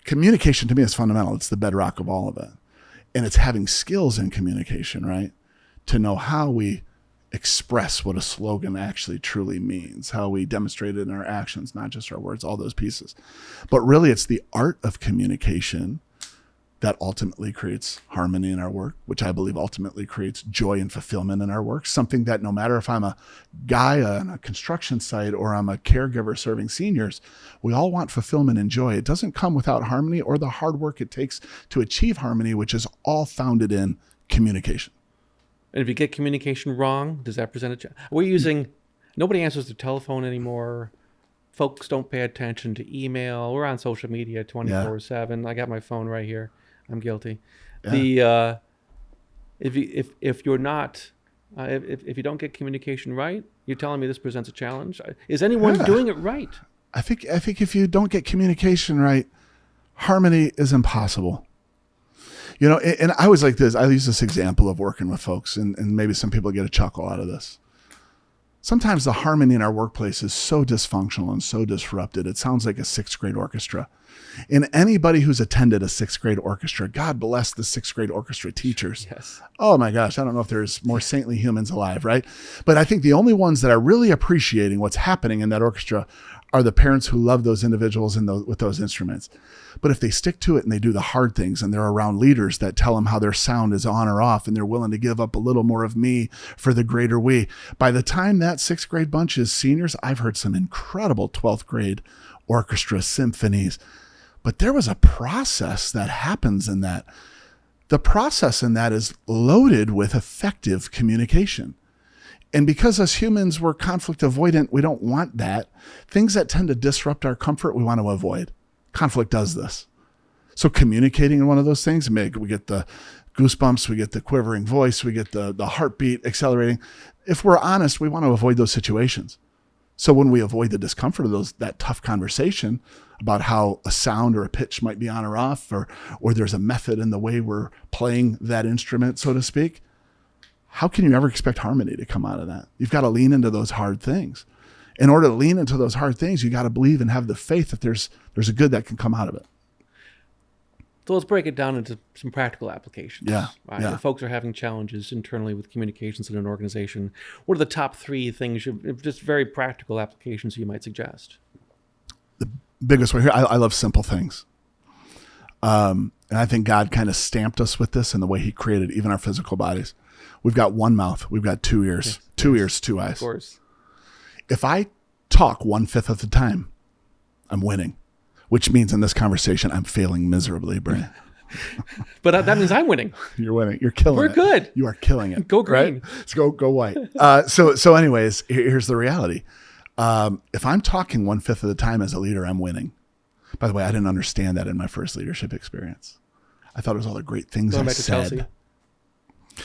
communication, to me, is fundamental. It's the bedrock of all of it. And it's having skills in communication, right? To know how we express what a slogan actually truly means, how we demonstrate it in our actions, not just our words, all those pieces. But really, it's the art of communication that ultimately creates harmony in our work, which I believe ultimately creates joy and fulfillment in our work. Something that no matter if I'm a guy on a construction site or I'm a caregiver serving seniors, we all want fulfillment and joy. It doesn't come without harmony or the hard work it takes to achieve harmony, which is all founded in communication. And if you get communication wrong, does that present a challenge? Nobody answers the telephone anymore. Folks don't pay attention to email. We're on social media 24/7. I got my phone right here. I'm guilty. Yeah. If you're not, if you don't get communication right, you're telling me this presents a challenge. Is anyone doing it right? I think if you don't get communication right, harmony is impossible. And I was like this. I use this example of working with folks, and maybe some people get a chuckle out of this. Sometimes the harmony in our workplace is so dysfunctional and so disrupted. It sounds like a sixth grade orchestra. And anybody who's attended a sixth grade orchestra, God bless the sixth grade orchestra teachers. Yes. Oh my gosh, I don't know if there's more saintly humans alive, right? But I think the only ones that are really appreciating what's happening in that orchestra are the parents who love those individuals with those instruments. But if they stick to it and they do the hard things and they're around leaders that tell them how their sound is on or off and they're willing to give up a little more of me for the greater we, by the time that sixth grade bunch is seniors, I've heard some incredible 12th grade orchestra symphonies. But there was a process that happens in that. The process in that is loaded with effective communication. And because as humans, we're conflict avoidant, we don't want that. Things that tend to disrupt our comfort, we want to avoid. Conflict does this. So communicating in one of those things, we get the goosebumps, we get the quivering voice, we get the heartbeat accelerating. If we're honest, we want to avoid those situations. So when we avoid the discomfort of that tough conversation about how a sound or a pitch might be on or off, or there's a method in the way we're playing that instrument, so to speak, how can you ever expect harmony to come out of that? You've got to lean into those hard things. In order to lean into those hard things, you got to believe and have the faith that there's a good that can come out of it. So let's break it down into some practical applications. Yeah. Right? Yeah. If folks are having challenges internally with communications in an organization, what are the top 3 things, just very practical applications you might suggest? The biggest way here, I love simple things. And I think God kind of stamped us with this in the way he created even our physical bodies. We've got one mouth. We've got 2 ears. Yes. 2 ears, 2 eyes. Of course. If I talk 1/5 of the time, I'm winning. Which means in this conversation, I'm failing miserably, Brian. But that means I'm winning. You're winning. You're killing it. We're good. You are killing it. Go green. Right? Let's go white. So anyways, here's the reality. If I'm talking 1/5 of the time as a leader, I'm winning. By the way, I didn't understand that in my first leadership experience. I thought it was all the great things I said. You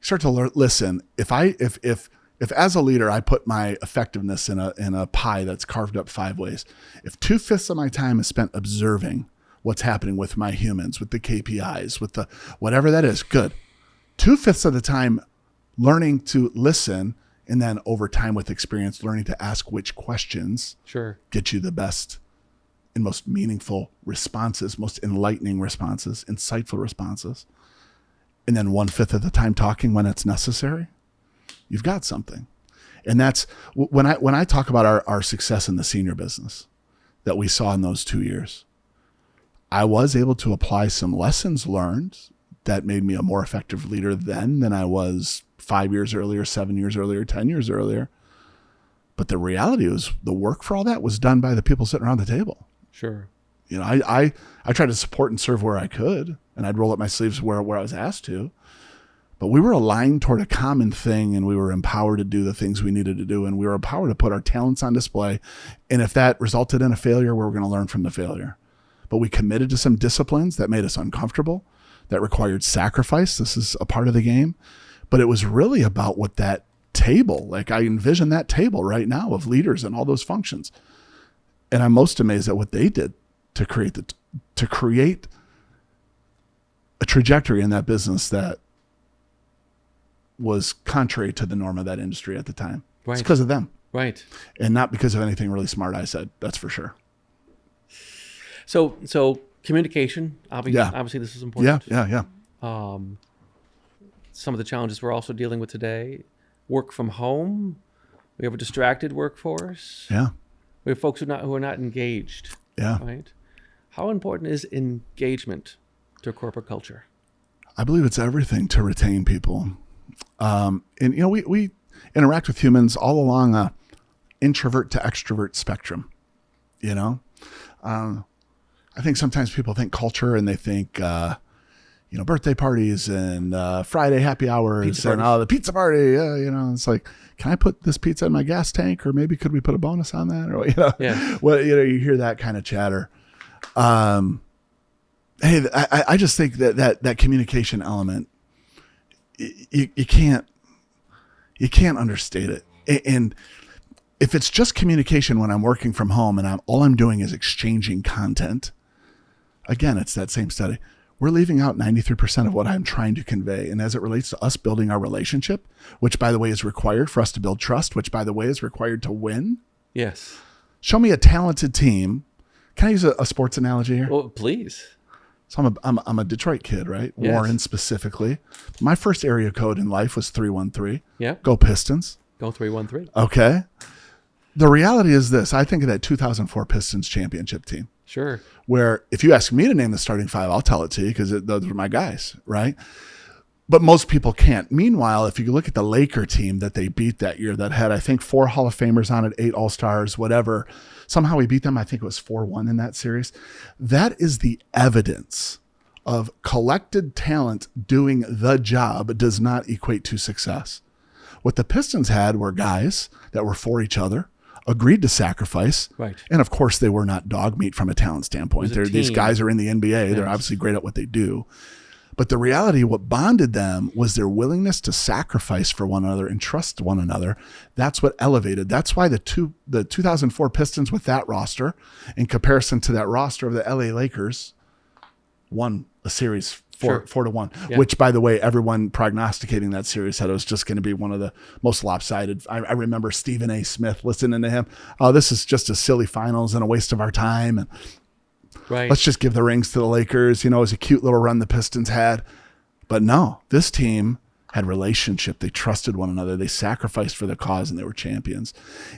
start to listen. If as a leader, I put my effectiveness in a pie that's carved up 5 ways, if 2/5 of my time is spent observing what's happening with my humans, with the KPIs, with the whatever that is, good. 2/5 of the time learning to listen, and then over time with experience, learning to ask which questions get you the best and most meaningful responses, most enlightening responses, insightful responses. And then 1/5 of the time talking when it's necessary. You've got something. And that's when I talk about our success in the senior business that we saw in those 2 years. I was able to apply some lessons learned that made me a more effective leader then than I was 5 years earlier, 7 years earlier, 10 years earlier. But the reality was the work for all that was done by the people sitting around the table. Sure. You know, I tried to support and serve where I could, and I'd roll up my sleeves where I was asked to. But we were aligned toward a common thing, and we were empowered to do the things we needed to do, and we were empowered to put our talents on display. And if that resulted in a failure, we were going to learn from the failure. But we committed to some disciplines that made us uncomfortable, that required sacrifice. This is a part of the game. But it was really about what that table, like I envision that table right now of leaders and all those functions. And I'm most amazed at what they did to create a trajectory in that business that was contrary to the norm of that industry at the time. Right. It's because of them. Right. And not because of anything really smart I said, that's for sure. So communication, obviously this is important. Yeah. Some of the challenges we're also dealing with today, work from home. We have a distracted workforce. Yeah. We have folks who are not engaged. Yeah. Right. How important is engagement to corporate culture? I believe it's everything to retain people. And you know, we interact with humans all along a introvert to extrovert spectrum. You know, I think sometimes people think culture and they think, birthday parties and Friday happy hours and the pizza party. You know, it's like, can I put this pizza in my gas tank, or maybe could we put a bonus on that? Or you hear that kind of chatter. Hey, I just think that communication element, you can't understate it. And if it's just communication when I'm working from home and all I'm doing is exchanging content, again, it's that same study. We're leaving out 93% of what I'm trying to convey. And as it relates to us building our relationship, which by the way is required for us to build trust, which by the way is required to win. Yes. Show me a talented team. Can I use a sports analogy here? Well, please. So I'm a Detroit kid, right? Yes. Warren specifically. My first area code in life was 313. Yeah. Go Pistons. Go 313. Okay. The reality is this. I think of that 2004 Pistons championship team. Sure. Where if you ask me to name the starting 5, I'll tell it to you because those were my guys, right? But most people can't. Meanwhile, if you look at the Laker team that they beat that year that had, I think, 4 Hall of Famers on it, 8 All-Stars, whatever. Somehow we beat them. I think it was 4-1 in that series. That is the evidence of collected talent doing the job does not equate to success. What the Pistons had were guys that were for each other, agreed to sacrifice. Right. And of course, they were not dog meat from a talent standpoint. These guys are in the NBA. Yes. They're obviously great at what they do. But the reality, what bonded them was their willingness to sacrifice for one another and trust one another. That's what elevated. That's why the 2004 Pistons with that roster, in comparison to that roster of the LA Lakers, won a series four Sure. to one, Yeah. which, by the way, everyone prognosticating that series said it was just going to be one of the most lopsided. I remember Stephen A. Smith listening to him. Oh, this is just a silly finals and a waste of our time. And Right. let's just give the rings to the Lakers. You know, it was a cute little run the Pistons had. But no, this team had relationship. They trusted one another. They sacrificed for the cause, and they were champions.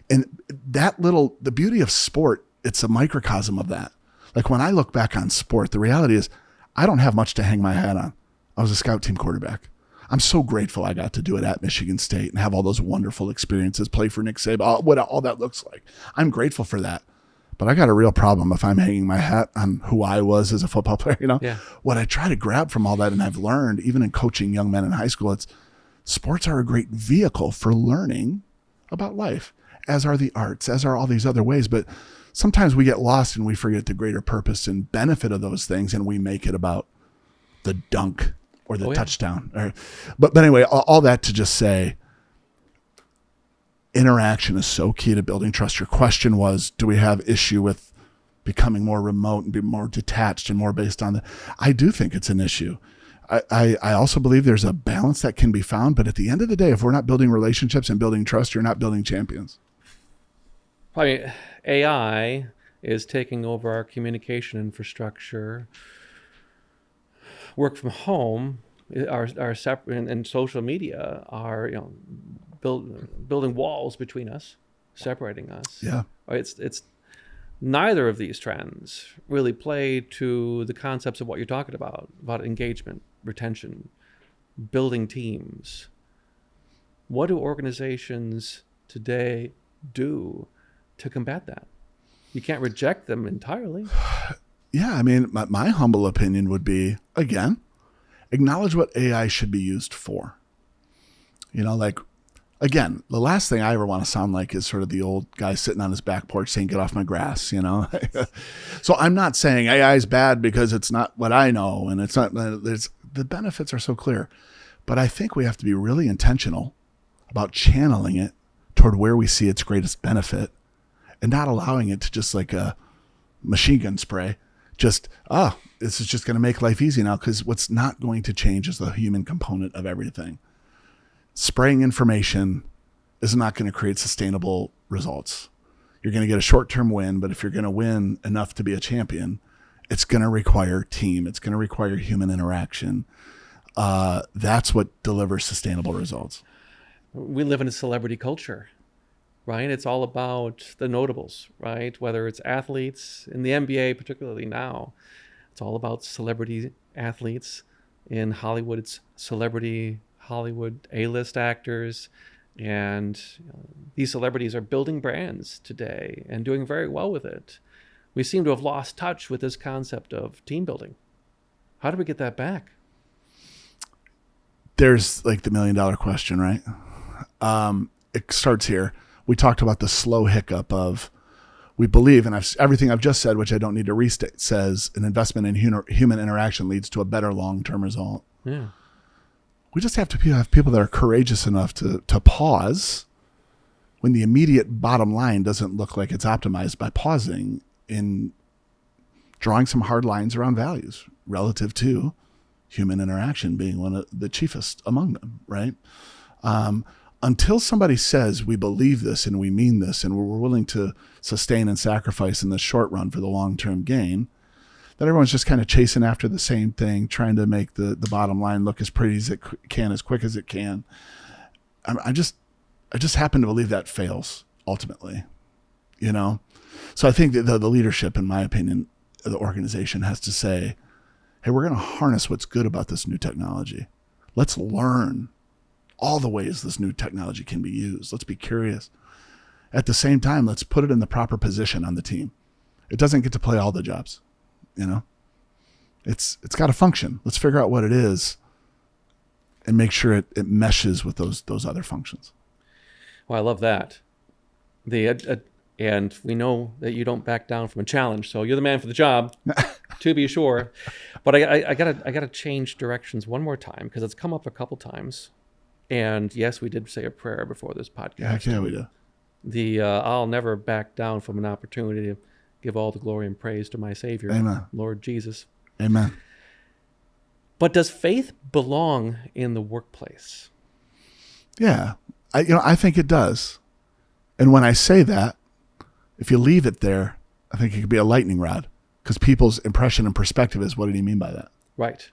And the beauty of sport, it's a microcosm of that. Like when I look back on sport, the reality is I don't have much to hang my hat on. I was a scout team quarterback. I'm so grateful I got to do it at Michigan State and have all those wonderful experiences, play for Nick Saban, what all that looks like. I'm grateful for that. But I got a real problem if I'm hanging my hat on who I was as a football player. You know, Yeah. What I try to grab from all that, and I've learned even in coaching young men in high school, it's sports are a great vehicle for learning about life, as are the arts, as are all these other ways. But sometimes we get lost and we forget the greater purpose and benefit of those things, and we make it about the dunk or the touchdown. But anyway, all that to just say, interaction is so key to building trust. Your question was, do we have issue with becoming more remote and be more detached and more based on I do think it's an issue. I also believe there's a balance that can be found, but at the end of the day, if we're not building relationships and building trust, you're not building champions. Probably AI is taking over our communication infrastructure. Work from home, our separate, and social media are building walls between us, separating us. Yeah. It's neither of these trends really play to the concepts of what you're talking about engagement, retention, building teams. What do organizations today do to combat that? You can't reject them entirely. Yeah, I mean, my humble opinion would be, again, acknowledge what AI should be used for. You know, like, again, the last thing I ever want to sound like is sort of the old guy sitting on his back porch saying, get off my grass, you know? So I'm not saying AI is bad because it's not what I know, and it's not, the benefits are so clear. But I think we have to be really intentional about channeling it toward where we see its greatest benefit and not allowing it to just like a machine gun spray. Just, this is just going to make life easy now, because what's not going to change is the human component of everything. Spraying information is not going to create sustainable results. You're going to get a short-term win, but if you're going to win enough to be a champion, it's going to require team. It's going to require human interaction. That's what delivers sustainable results. We live in a celebrity culture, right? It's all about the notables, right? Whether it's athletes in the NBA, particularly now, it's all about celebrity athletes. In Hollywood, it's celebrity Hollywood A-list actors. And these celebrities are building brands today and doing very well with it. We seem to have lost touch with this concept of team building. How do we get that back? There's like the $1 million question, right? It starts here. We talked about the slow hiccup of, we believe, and everything I've just said, which I don't need to restate, says an investment in human interaction leads to a better long-term result. Yeah. We just have to have people that are courageous enough to pause when the immediate bottom line doesn't look like it's optimized, by pausing in drawing some hard lines around values relative to human interaction being one of the chiefest among them, right? Until somebody says we believe this and we mean this and we're willing to sustain and sacrifice in the short run for the long-term gain, that everyone's just kind of chasing after the same thing, trying to make the bottom line look as pretty as it can, as quick as it can. I just happen to believe that fails ultimately, you know? So I think that the leadership, in my opinion, of the organization has to say, hey, we're going to harness what's good about this new technology. Let's learn all the ways this new technology can be used. Let's be curious. At the same time, let's put it in the proper position on the team. It doesn't get to play all the jobs, you know? It's got to function. Let's figure out what it is and make sure it meshes with those other functions. Well, I love that. And we know that you don't back down from a challenge, so you're the man for the job, to be sure. But I gotta change directions one more time, because it's come up a couple times. And yes, we did say a prayer before this podcast. Yeah, we do. I'll never back down from an opportunity to give all the glory and praise to my Savior, Amen. Lord Jesus. Amen. But does faith belong in the workplace? Yeah, I think it does. And when I say that, if you leave it there, I think it could be a lightning rod, because people's impression and perspective is, what did he mean by that? Right.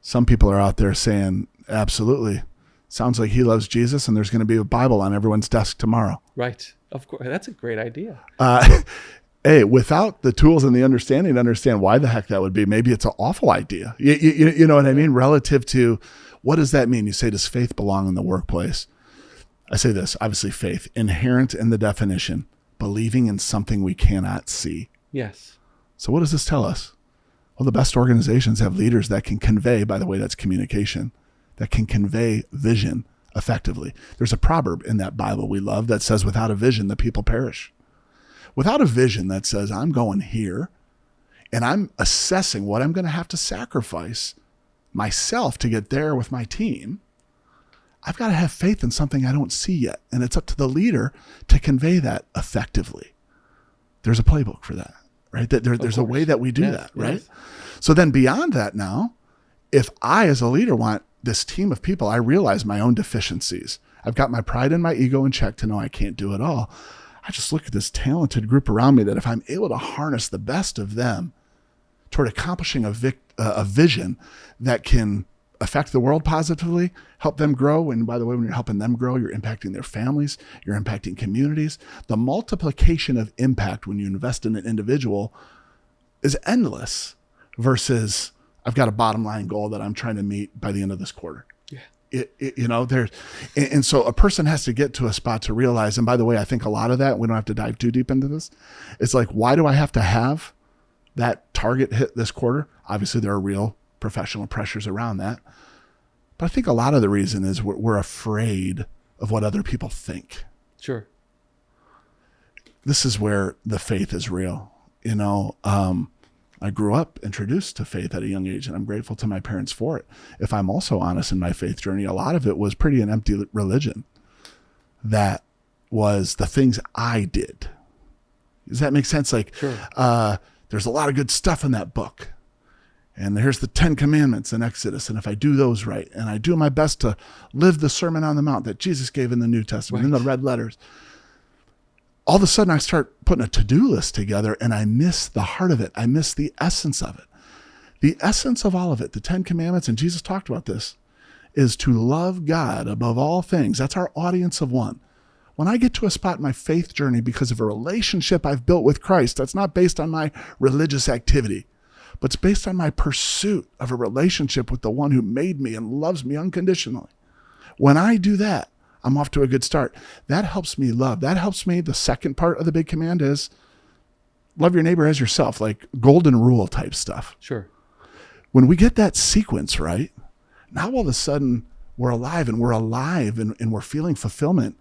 Some people are out there saying, absolutely. Sounds like he loves Jesus, and there's going to be a Bible on everyone's desk tomorrow. Right. Of course. That's a great idea. Hey, without the tools and the understanding to understand why the heck that would be, maybe it's an awful idea. You know what I mean? Relative to, what does that mean? You say, does faith belong in the workplace? I say this, obviously faith, inherent in the definition, believing in something we cannot see. Yes. So what does this tell us? Well, the best organizations have leaders that can convey, by the way, that's communication, that can convey vision effectively. There's a proverb in that Bible we love that says, without a vision, the people perish. Without a vision that says, I'm going here and I'm assessing what I'm going to have to sacrifice myself to get there with my team, I've got to have faith in something I don't see yet. And it's up to the leader to convey that effectively. There's a playbook for that, right? There's a way that we do that, right? Yes. So then beyond that now, if I as a leader want this team of people, I realize my own deficiencies. I've got my pride and my ego in check to know I can't do it all. I just look at this talented group around me that if I'm able to harness the best of them toward accomplishing a vision that can affect the world positively, help them grow. And by the way, when you're helping them grow, you're impacting their families, you're impacting communities. The multiplication of impact when you invest in an individual is endless versus I've got a bottom line goal that I'm trying to meet by the end of this quarter. Yeah. And so a person has to get to a spot to realize, and by the way, I think a lot of that, we don't have to dive too deep into this. It's like, why do I have to have that target hit this quarter? Obviously there are real professional pressures around that. But I think a lot of the reason is we're afraid of what other people think. Sure. This is where the faith is real. I grew up introduced to faith at a young age, and I'm grateful to my parents for it. If I'm also honest in my faith journey, a lot of it was pretty an empty religion. That was the things I did. Does that make sense? Like, sure. There's a lot of good stuff in that book. And here's the 10 commandments in Exodus. And if I do those right, and I do my best to live the Sermon on the Mount that Jesus gave in the New Testament, in the red letters, all of a sudden I start putting a to-do list together and I miss the heart of it. I miss the essence of it. The essence of all of it, the 10 commandments, and Jesus talked about this, is to love God above all things. That's our audience of one. When I get to a spot in my faith journey because of a relationship I've built with Christ, that's not based on my religious activity, but it's based on my pursuit of a relationship with the one who made me and loves me unconditionally. When I do that, I'm off to a good start. That helps me love. That helps me. The second part of the big command is love your neighbor as yourself, like golden rule type stuff. Sure. When we get that sequence right, now all of a sudden we're alive and we're feeling fulfillment,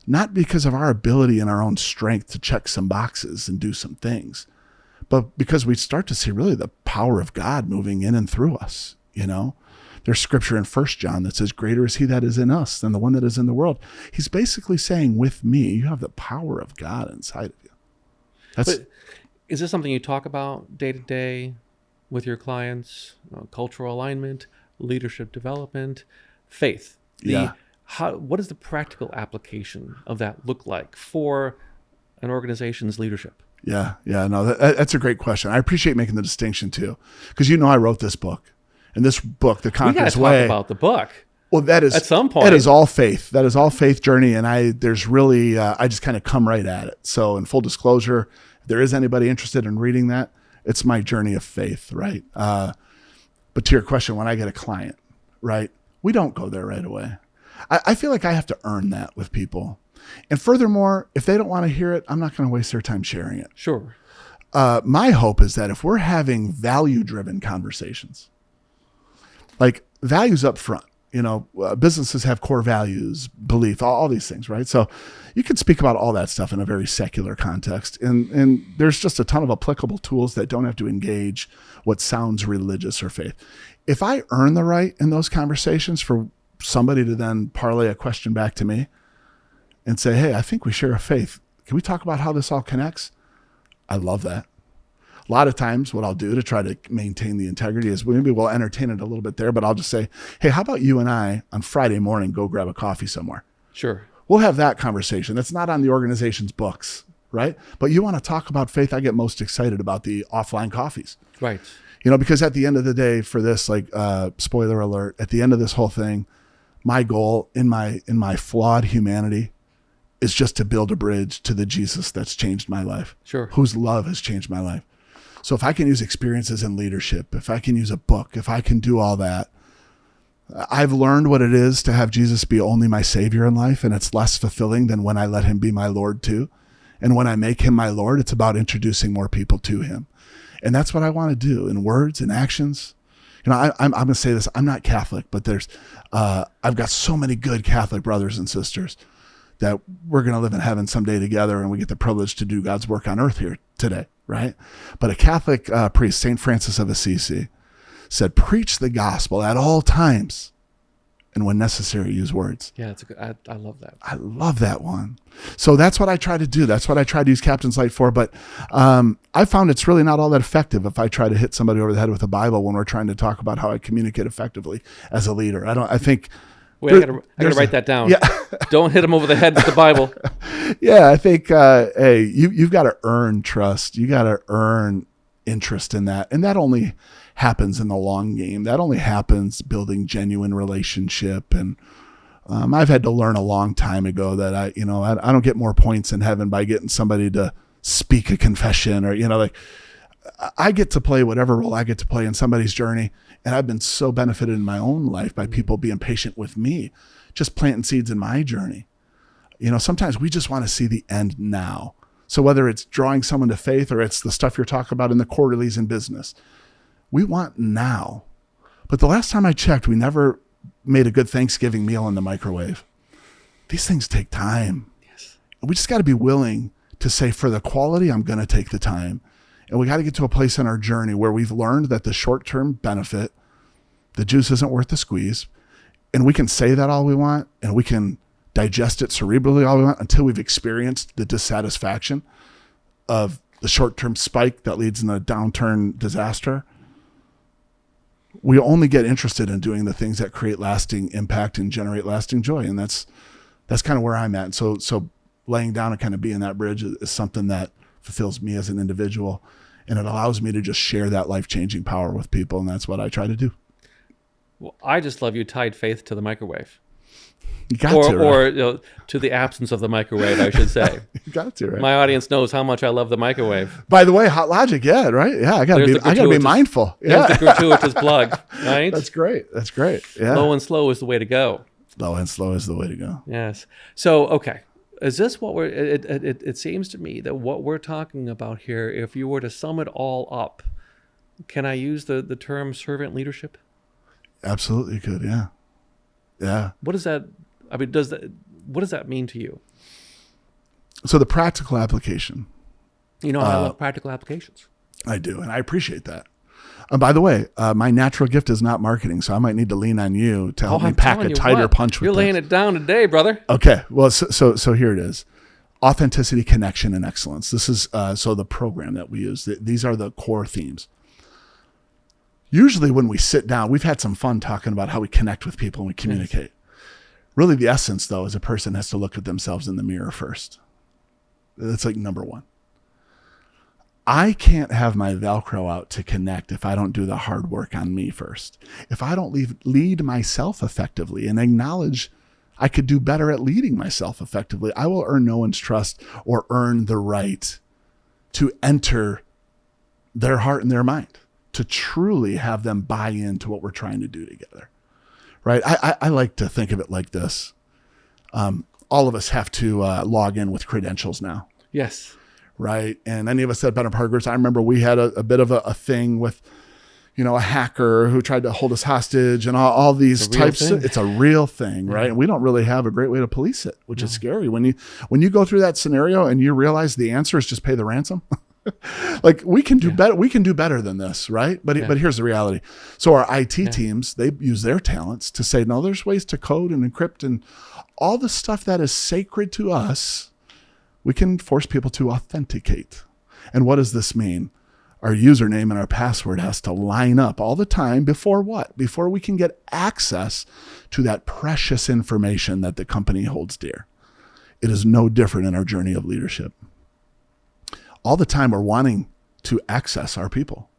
not because of our ability and our own strength to check some boxes and do some things, but because we start to see really the power of God moving in and through us, There's scripture in 1 John that says, greater is he that is in us than the one that is in the world. He's basically saying, with me, you have the power of God inside of you. But is this something you talk about day to day with your clients? Cultural alignment, leadership development, faith. What does the practical application of that look like for an organization's leadership? Yeah. No, that's a great question. I appreciate making the distinction too, because I wrote this book. And this book, The Conqueror's Way. We got to talk about the book. Well, that is at some point. That is all faith. That is all faith journey, and I just kind of come right at it. So, in full disclosure, if there is anybody interested in reading that, it's my journey of faith, right? But to your question, when I get a client, right, we don't go there right away. I feel like I have to earn that with people, and furthermore, if they don't want to hear it, I'm not going to waste their time sharing it. Sure. My hope is that if we're having value-driven conversations. Like values up front, businesses have core values, belief, all these things, right? So you can speak about all that stuff in a very secular context. And there's just a ton of applicable tools that don't have to engage what sounds religious or faith. If I earn the right in those conversations for somebody to then parlay a question back to me and say, hey, I think we share a faith. Can we talk about how this all connects? I love that. A lot of times what I'll do to try to maintain the integrity is maybe we'll entertain it a little bit there, but I'll just say, hey, how about you and I on Friday morning go grab a coffee somewhere? Sure. We'll have that conversation. That's not on the organization's books, right? But you want to talk about faith, I get most excited about the offline coffees. Right. Because at the end of the day for this, like spoiler alert, at the end of this whole thing, my goal in my flawed humanity is just to build a bridge to the Jesus that's changed my life. Sure. Whose love has changed my life. So if I can use experiences in leadership, if I can use a book, if I can do all that, I've learned what it is to have Jesus be only my savior in life. And it's less fulfilling than when I let him be my Lord too. And when I make him my Lord, it's about introducing more people to him. And that's what I want to do in words and actions. I'm going to say this, I'm not Catholic, but I've got so many good Catholic brothers and sisters that we're going to live in heaven someday together, and we get the privilege to do God's work on earth here today, right? But a Catholic priest, St. Francis of Assisi, said, preach the gospel at all times, and when necessary, use words. Yeah, I love that. I love that one. So that's what I try to do. That's what I try to use Captain's Light for. But I found it's really not all that effective if I try to hit somebody over the head with a Bible when we're trying to talk about how I communicate effectively as a leader. I think... Wait, I gotta write that down. Yeah. Don't hit him over the head with the Bible. Yeah, I think, hey, you've got to earn trust. You got to earn interest in that. And that only happens in the long game. That only happens building genuine relationship. And I've had to learn a long time ago that I don't get more points in heaven by getting somebody to speak a confession or, I get to play whatever role I get to play in somebody's journey. And I've been so benefited in my own life by people being patient with me, just planting seeds in my journey. Sometimes we just want to see the end now. So whether it's drawing someone to faith or it's the stuff you're talking about in the quarterlies in business, we want now. But the last time I checked, we never made a good Thanksgiving meal in the microwave. These things take time. Yes. We just got to be willing to say, for the quality, I'm going to take the time. And we got to get to a place in our journey where we've learned that the short-term benefit, the juice isn't worth the squeeze. And we can say that all we want, and we can digest it cerebrally all we want until we've experienced the dissatisfaction of the short-term spike that leads in a downturn disaster. We only get interested in doing the things that create lasting impact and generate lasting joy. And that's kind of where I'm at. So laying down and kind of being that bridge is something that fulfills me as an individual, and it allows me to just share that life-changing power with people, and that's what I try to do. Well, I just love you tied faith to the microwave. You got to, right? Or to the absence of the microwave, I should say. You got to, right? My audience knows how much I love the microwave. By the way, Hot Logic, yeah, right? Yeah, I gotta be mindful. Yeah. There's the gratuitous plug, right? That's great. Yeah. Low and slow is the way to go. Low and slow is the way to go. Yes. So, okay. Is this what we're, it seems to me that what we're talking about here, if you were to sum it all up, can I use the term servant leadership? Absolutely you could, yeah. Yeah. What does that mean to you? So the practical application. I love practical applications. I do, and I appreciate that. By the way, my natural gift is not marketing, so I might need to lean on you to help me pack a tighter punch with You're laying it down today, brother. Okay. Well, so here it is. Authenticity, connection, and excellence. This is so the program that we use. These are the core themes. Usually when we sit down, we've had some fun talking about how we connect with people and we communicate. Yes. Really, the essence, though, is a person has to look at themselves in the mirror first. That's like number one. I can't have my Velcro out to connect if I don't do the hard work on me first. If I don't lead myself effectively and acknowledge I could do better at leading myself effectively, I will earn no one's trust or earn the right to enter their heart and their mind, to truly have them buy into what we're trying to do together. Right? I like to think of it like this. All of us have to log in with credentials now. Yes. Right. And any of us that have been a part of groups, I remember we had a bit of a thing with, a hacker who tried to hold us hostage and all these types. It's a real thing. Right. And we don't really have a great way to police it, which is scary. When you go through that scenario and you realize the answer is just pay the ransom. Like we can do better. We can do better than this. Right. But here's the reality. So our IT teams, they use their talents to say, no, there's ways to code and encrypt and all the stuff that is sacred to us. We can force people to authenticate. And what does this mean? Our username and our password has to line up all the time before what? Before we can get access to that precious information that the company holds dear. It is no different in our journey of leadership. All the time we're wanting to access our people.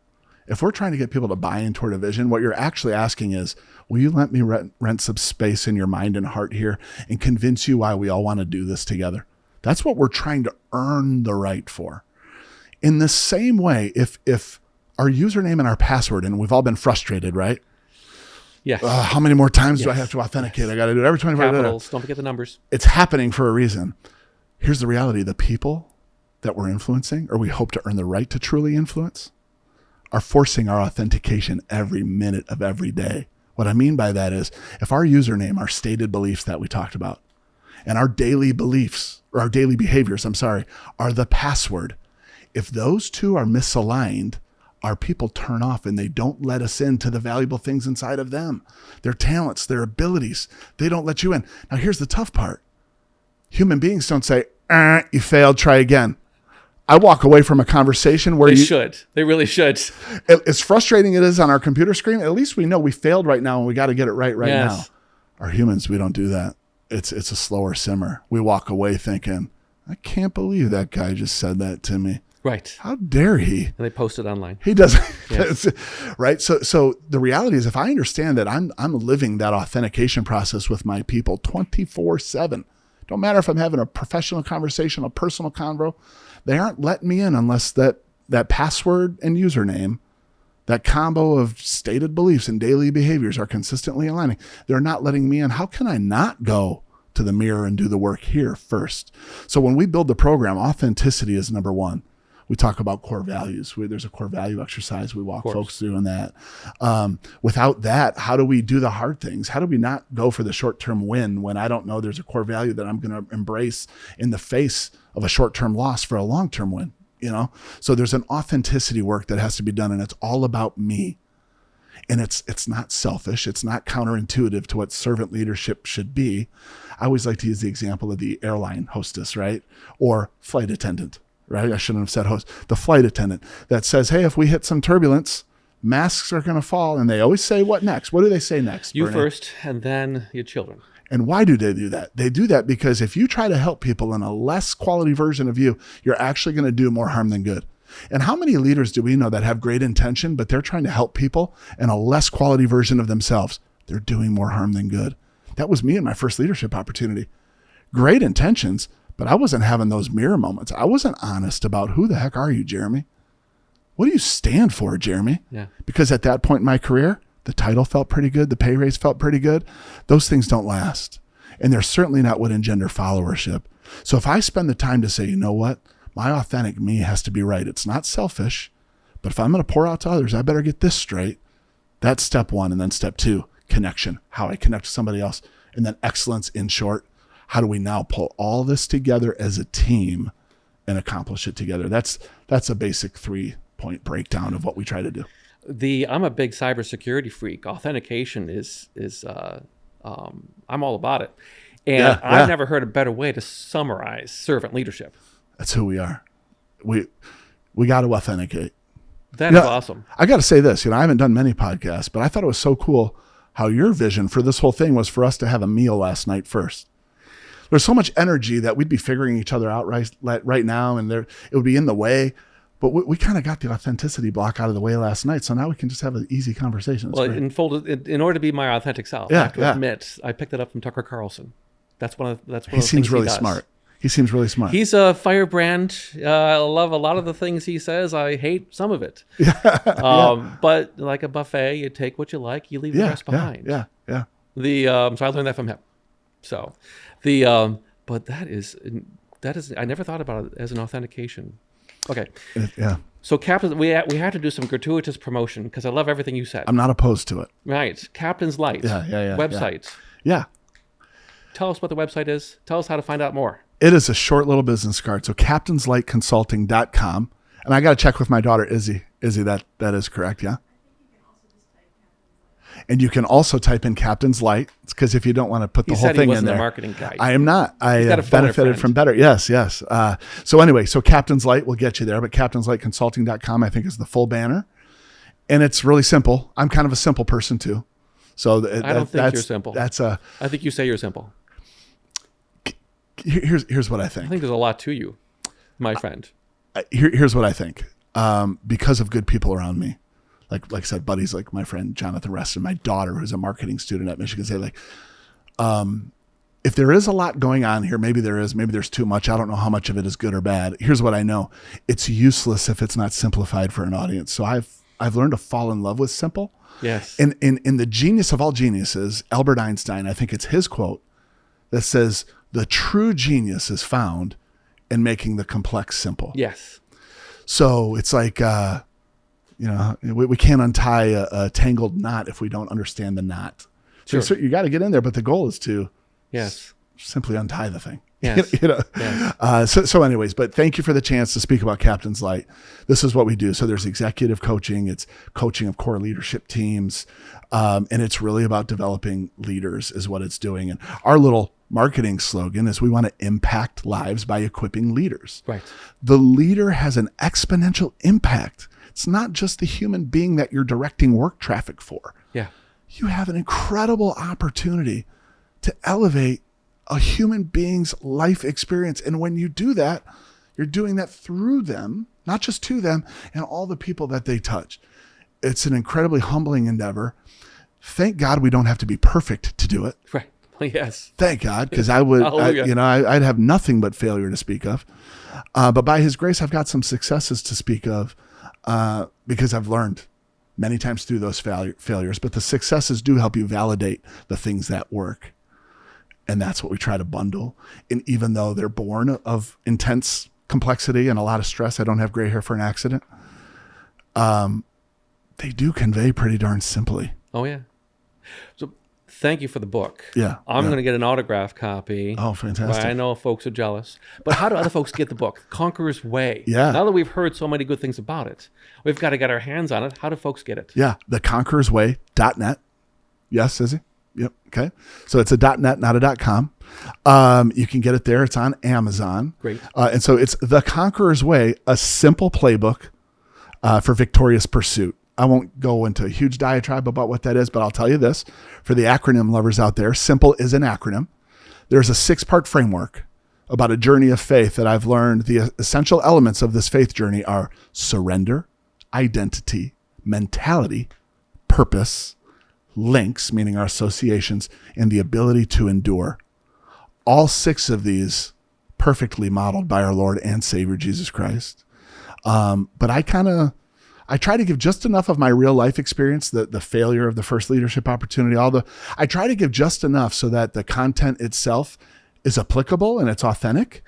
If we're trying to get people to buy in toward a vision, what you're actually asking is, will you let me rent some space in your mind and heart here and convince you why we all want to do this together? That's what we're trying to earn the right for. In the same way, if our username and our password, and we've all been frustrated, right? Yes. How many more times do I have to authenticate? I got to do it every 24 hours. Capitals. Don't forget the numbers. It's happening for a reason. Here's the reality. The people that we're influencing, or we hope to earn the right to truly influence, are forcing our authentication every minute of every day. What I mean by that is, if our username, our stated beliefs that we talked about, and our daily beliefs, or our daily behaviors, are the password, if those two are misaligned, our people turn off and they don't let us into the valuable things inside of them, their talents, their abilities. They don't let you in. Now, here's the tough part. Human beings don't say, you failed, try again. I walk away from a conversation where They really should. As frustrating it is on our computer screen, at least we know we failed right now and we got to get it right now. Our humans, we don't do that. It's a slower simmer. We walk away thinking, I can't believe that guy just said that to me. Right. How dare he? And they post it online. He doesn't. Yes. Right. So the reality is, if I understand that I'm living that authentication process with my people 24/7, don't matter if I'm having a professional conversation, a personal convo, they aren't letting me in unless that password and username, that combo of stated beliefs and daily behaviors are consistently aligning. They're not letting me in. How can I not go to the mirror and do the work here first? So when we build the program, authenticity is number one. We talk about core values. There's a core value exercise we walk folks through in that. Without that, how do we do the hard things? How do we not go for the short-term win when I don't know there's a core value that I'm going to embrace in the face of a short-term loss for a long-term win? So there's an authenticity work that has to be done, and it's all about me. And it's not selfish. It's not counterintuitive to what servant leadership should be. I always like to use the example of the airline hostess, right? Or flight attendant. Right? I shouldn't have said host. The flight attendant that says, hey, if we hit some turbulence, masks are going to fall. And they always say, what next? What do they say next? You Bernie? first, and then your children. And why do they do that? They do that because if you try to help people in a less quality version of you, you're actually going to do more harm than good. And how many leaders do we know that have great intention, but they're trying to help people in a less quality version of themselves? They're doing more harm than good. That was me in my first leadership opportunity. Great intentions, but I wasn't having those mirror moments. I wasn't honest about who the heck are you, Jeremy? What do you stand for, Jeremy? Yeah. Because at that point in my career, the title felt pretty good. The pay raise felt pretty good. Those things don't last. And they're certainly not what engender followership. So if I spend the time to say, you know what? My authentic me has to be right. It's not selfish, but if I'm going to pour out to others, I better get this straight. That's step one. And then step two, connection, how I connect to somebody else. And then excellence, in short. How do we now pull all this together as a team and accomplish it together? That's a basic 3-point breakdown of what we try to do. I'm a big cybersecurity freak. Authentication is I'm all about it. And I've never heard a better way to summarize servant leadership. That's who we are. We got to authenticate. That is awesome. I got to say this, I haven't done many podcasts, but I thought it was so cool how your vision for this whole thing was for us to have a meal last night first. There's so much energy that we'd be figuring each other out right now, and it would be in the way. But we kind of got the authenticity block out of the way last night, so now we can just have an easy conversation. In order to be my authentic self, I have to admit, I picked it up from Tucker Carlson. That's one of the things he seems really smart. He seems really smart. He's a firebrand. I love a lot of the things he says. I hate some of it. But like a buffet, you take what you like, you leave the rest behind. Yeah. So I learned that from him. So but that is I never thought about it as an authentication. Okay. Yeah. So Captain, we had to do some gratuitous promotion because I love everything you said. I'm not opposed to it. Right. Captain's Light. Yeah. Website. Yeah. Tell us what the website is. Tell us how to find out more. It is a short little business card. So captainslightconsulting.com. And I got to check with my daughter, Izzy. Izzy, that is correct. Yeah. And you can also type in Captain's Light, because if you don't want to put the He whole said he thing in wasn't a there. marketing guy. I am not. I got a phone a benefited friend. from better. Yes. So anyway, so Captain's Light will get you there, but captainslightconsulting.com, I think, is the full banner. And it's really simple. I'm kind of a simple person too. So I don't think you're simple. I think you say you're simple. Here's what I I think. think there's a lot to you, my friend. Here's what I think. Because of good people around me, like I said, buddies like my friend Jonathan Rest and my daughter, who's a marketing student at Michigan State, if there is a lot going on here, maybe there's too much. I don't know how much of it is good or bad. Here's what I know. It's useless if it's not simplified for an audience. So I've learned to fall in love with simple. Yes. And in the genius of all geniuses, Albert Einstein, I think it's his quote that says, the true genius is found in making the complex simple. Yes. So it's like, we can't untie a tangled knot if we don't understand the knot. Sure. So you got to get in there, but the goal is to simply untie the thing. Yes. Yes. So anyways, but thank you for the chance to speak about Captain's Light. This is what we do. So there's executive coaching. It's coaching of core leadership teams. And it's really about developing leaders is what it's doing. And our little marketing slogan is we want to impact lives by equipping leaders. Right. The leader has an exponential impact. It's not just the human being that you're directing work traffic for. Yeah. You have an incredible opportunity to elevate a human being's life experience. And when you do that, you're doing that through them, not just to them, and all the people that they touch. It's an incredibly humbling endeavor. Thank God we don't have to be perfect to do it. Right. Yes. Thank God, because I'd have nothing but failure to speak of. But by His grace, I've got some successes to speak of because I've learned many times through those failures. But the successes do help you validate the things that work. And that's what we try to bundle. And even though they're born of intense complexity and a lot of stress, I don't have gray hair for an accident. They do convey pretty darn simply. Oh, yeah. So thank you for the book. Yeah. I'm going to get an autograph copy. Oh, fantastic. I know folks are jealous. But how do other folks get the book? Conqueror's Way. Yeah. Now that we've heard so many good things about it, we've got to get our hands on it. How do folks get it? Yeah. theconquerorsway.net. Yes, Izzy? Yep. Okay. So it's a .net, not a .com. You can get it there. It's on Amazon. Great. And so it's The Conqueror's Way, a simple playbook for victorious pursuit. I won't go into a huge diatribe about what that is, but I'll tell you this. For the acronym lovers out there, SIMPLE is an acronym. There's a 6-part framework about a journey of faith that I've learned. The essential elements of this faith journey are surrender, identity, mentality, purpose, links, meaning our associations, and the ability to endure. All 6 of these perfectly modeled by our Lord and Savior, Jesus Christ. But I try to give just enough of my real life experience, the failure of the first leadership opportunity, I try to give just enough so that the content itself is applicable and it's authentic.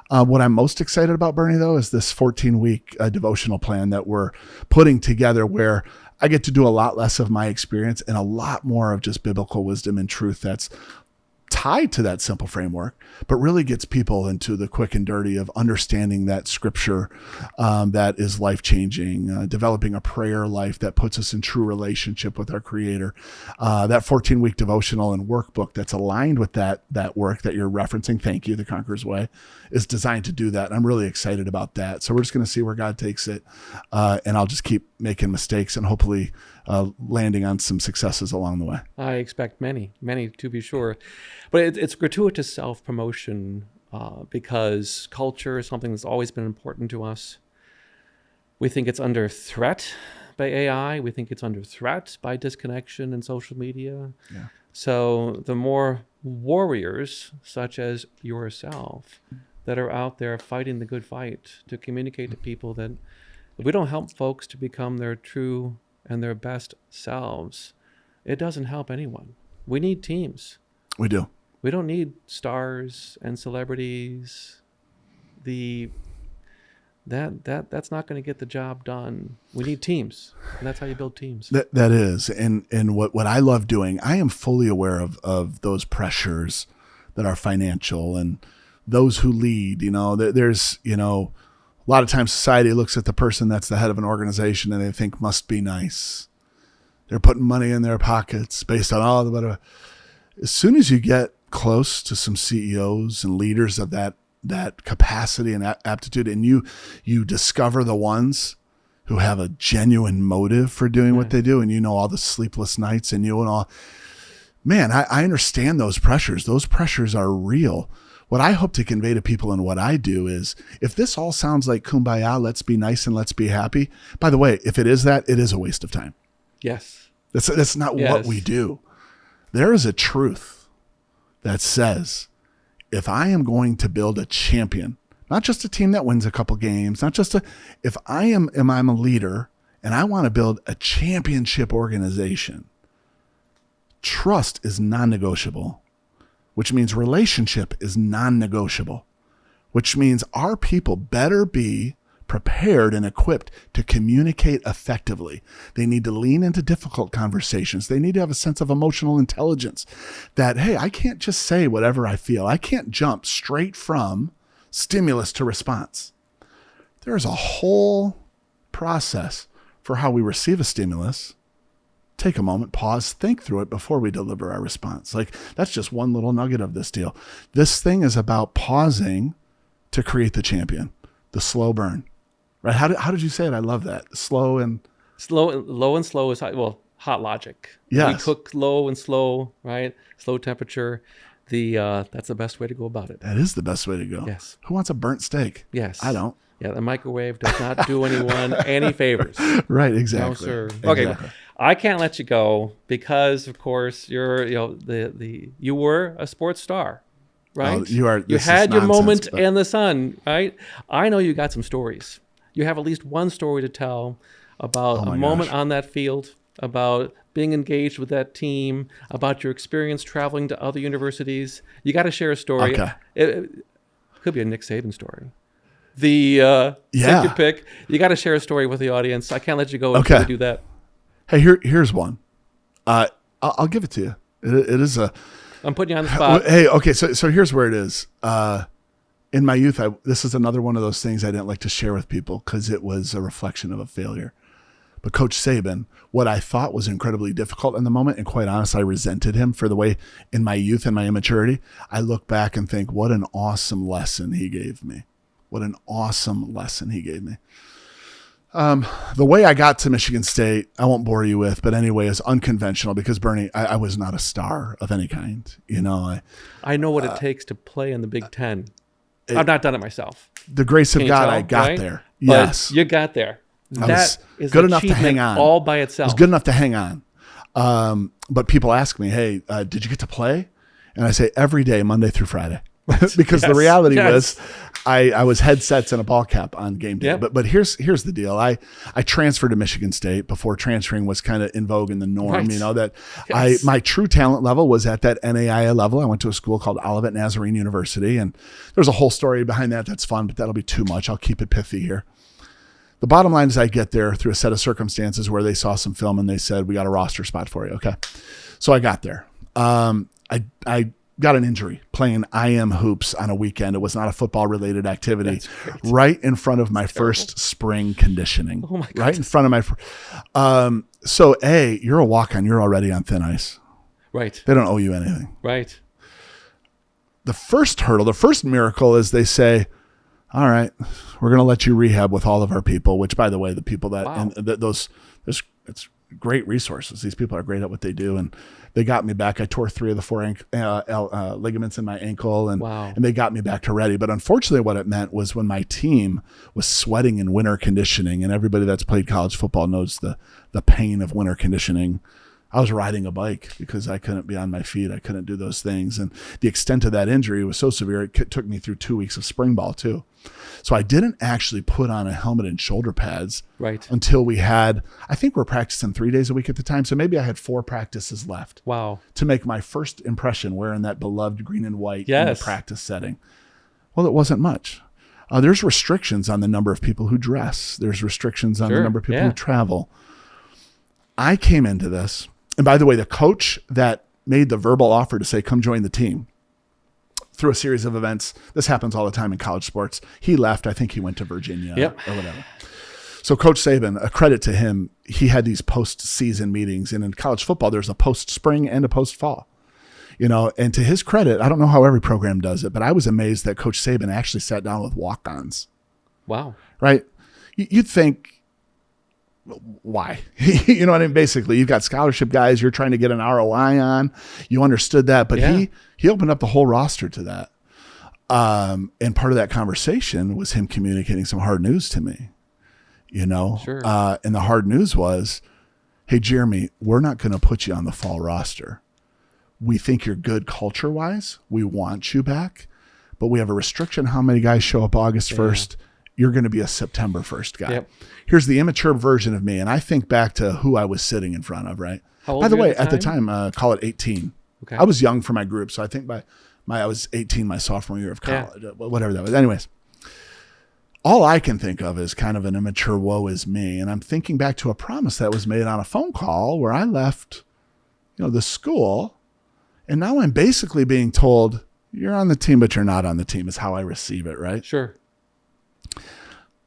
What I'm most excited about, Bernie, though, is this 14-week devotional plan that we're putting together where I get to do a lot less of my experience and a lot more of just biblical wisdom and truth that's tied to that simple framework, but really gets people into the quick and dirty of understanding that scripture that is life-changing, developing a prayer life that puts us in true relationship with our Creator. That 14-week devotional and workbook that's aligned with that work that you're referencing, thank you, The Conqueror's Way, is designed to do that. And I'm really excited about that. So we're just going to see where God takes it, and I'll just keep making mistakes and hopefully landing on some successes along the way. I expect many to be sure. But it's gratuitous self-promotion because culture is something that's always been important to us. We think it's under threat by AI. We think it's under threat by disconnection and social media. Yeah. So the more warriors, such as yourself, that are out there fighting the good fight to communicate to people that if we don't help folks to become their true and their best selves, it doesn't help anyone. We need teams. We do. We don't need stars and celebrities. That's not going to get the job done. We need teams, and that's how you build teams. That is, and what I love doing, I am fully aware of those pressures that are financial and those who lead. There's a lot of times society looks at the person that's the head of an organization and they think must be nice. They're putting money in their pockets based on all the whatever. As soon as you get close to some CEOs and leaders of that capacity and aptitude, and you discover the ones who have a genuine motive for doing what they do, and all the sleepless nights, and all, man, I understand those pressures. Those pressures are real. What I hope to convey to people in what I do is, if this all sounds like kumbaya, let's be nice and let's be happy. By the way, if it is that, it is a waste of time. Yes. That's not what we do. There is a truth that says, if I am going to build a champion, not just a team that wins a couple games, if I'm a leader and I want to build a championship organization, trust is non-negotiable, which means relationship is non-negotiable, which means our people better be prepared and equipped to communicate effectively. They need to lean into difficult conversations. They need to have a sense of emotional intelligence that, hey, I can't just say whatever I feel. I can't jump straight from stimulus to response. There's a whole process for how we receive a stimulus. Take a moment, pause, think through it before we deliver our response. Like, that's just one little nugget of this deal. This thing is about pausing to create the champion, the slow burn. Right? How did you say it? I love that. Low and slow is hot logic. Yes. We cook low and slow, right? Slow temperature. That's the best way to go about it. That is the best way to go. Yes. Who wants a burnt steak? Yes. I don't. Yeah, the microwave does not do anyone any favors. Right, exactly. No, sir. Okay, exactly. I can't let you go because, of course, you were a sports star, right? Oh, you are. You had your moment in the sun, right? I know you got some stories. You have at least one story to tell about a moment on that field, about being engaged with that team, about your experience traveling to other universities. You got to share a story. Okay. It could be a Nick Saban story. Take your pick. You got to share a story with the audience. I can't let you go until you do that. Hey, here's one. I'll give it to you. It is a. I'm putting you on the spot. Hey, okay. So here's where it is. In my youth, this is another one of those things I didn't like to share with people because it was a reflection of a failure. But Coach Saban, what I thought was incredibly difficult in the moment, and quite honest, I resented him for the way in my youth and my immaturity. I look back and think, what an awesome lesson he gave me. What an awesome lesson he gave me. The way I got to Michigan State, I won't bore you with, but anyway, is unconventional because Bernie, I was not a star of any kind. I know what it takes to play in the Big Ten. I've not done it myself. The grace of God, I got there. Yes. But you got there. That is good enough to hang on. All by itself. It was good enough to hang on. But people ask me, hey, did you get to play? And I say every day, Monday through Friday. Because the reality was I was headsets and a ball cap on game day. Yep. But here's the deal. I transferred to Michigan State before transferring was kind of in vogue in the norm. Right. My true talent level was at that NAIA level. I went to a school called Olivet Nazarene University, and there's a whole story behind that that's fun, but that'll be too much. I'll keep it pithy here. The bottom line is I get there through a set of circumstances where they saw some film and they said, we got a roster spot for you. Okay. So I got there. I got an injury playing IM hoops on a weekend. It was not a football related activity. Right in front of my first spring conditioning. Oh my God. Right in front of my, so you're a walk-on. You're already on thin ice. Right. They don't owe you anything. Right. The first hurdle, the first miracle is they say, all right, we're going to let you rehab with all of our people, which by the way, the people it's great resources. These people are great at what they do. And they got me back. I tore 3 of the 4 ligaments in my ankle and they got me back to ready. But unfortunately what it meant was when my team was sweating in winter conditioning, and everybody that's played college football knows the pain of winter conditioning. I was riding a bike because I couldn't be on my feet. I couldn't do those things. And the extent of that injury was so severe, it took me through 2 weeks of spring ball too. So I didn't actually put on a helmet and shoulder pads until I think we're practicing 3 days a week at the time. So maybe I had 4 practices left to make my first impression wearing that beloved green and white in the practice setting. Well, it wasn't much. There's restrictions on the number of people who dress. There's restrictions on the number of people who travel. I came into this. And by the way, the coach that made the verbal offer to say, come join the team through a series of events, this happens all the time in college sports. He left. I think he went to Virginia or whatever. So Coach Saban, a credit to him, he had these post-season meetings, and in college football, there's a post-spring and a post-fall. And to his credit, I don't know how every program does it, but I was amazed that Coach Saban actually sat down with walk-ons. Wow. Right? You'd think, why? You know what I mean? Basically, you've got scholarship guys you're trying to get an ROI on. You understood that, but he opened up the whole roster to that. And part of that conversation was him communicating some hard news to me. Sure. And the hard news was, hey, Jeremy, we're not going to put you on the fall roster. We think you're good culture-wise. We want you back, but we have a restriction how many guys show up August 1st. You're going to be a September 1st guy. Yep. Here's the immature version of me, and I think back to who I was sitting in front of, right? How old By the were you way, at the time, call it 18. Okay. I was young for my group, so I think I was 18 my sophomore year of college, whatever that was. Anyways, all I can think of is kind of an immature woe is me, and I'm thinking back to a promise that was made on a phone call where I left, the school. And now I'm basically being told, you're on the team, but you're not on the team is how I receive it, right? Sure.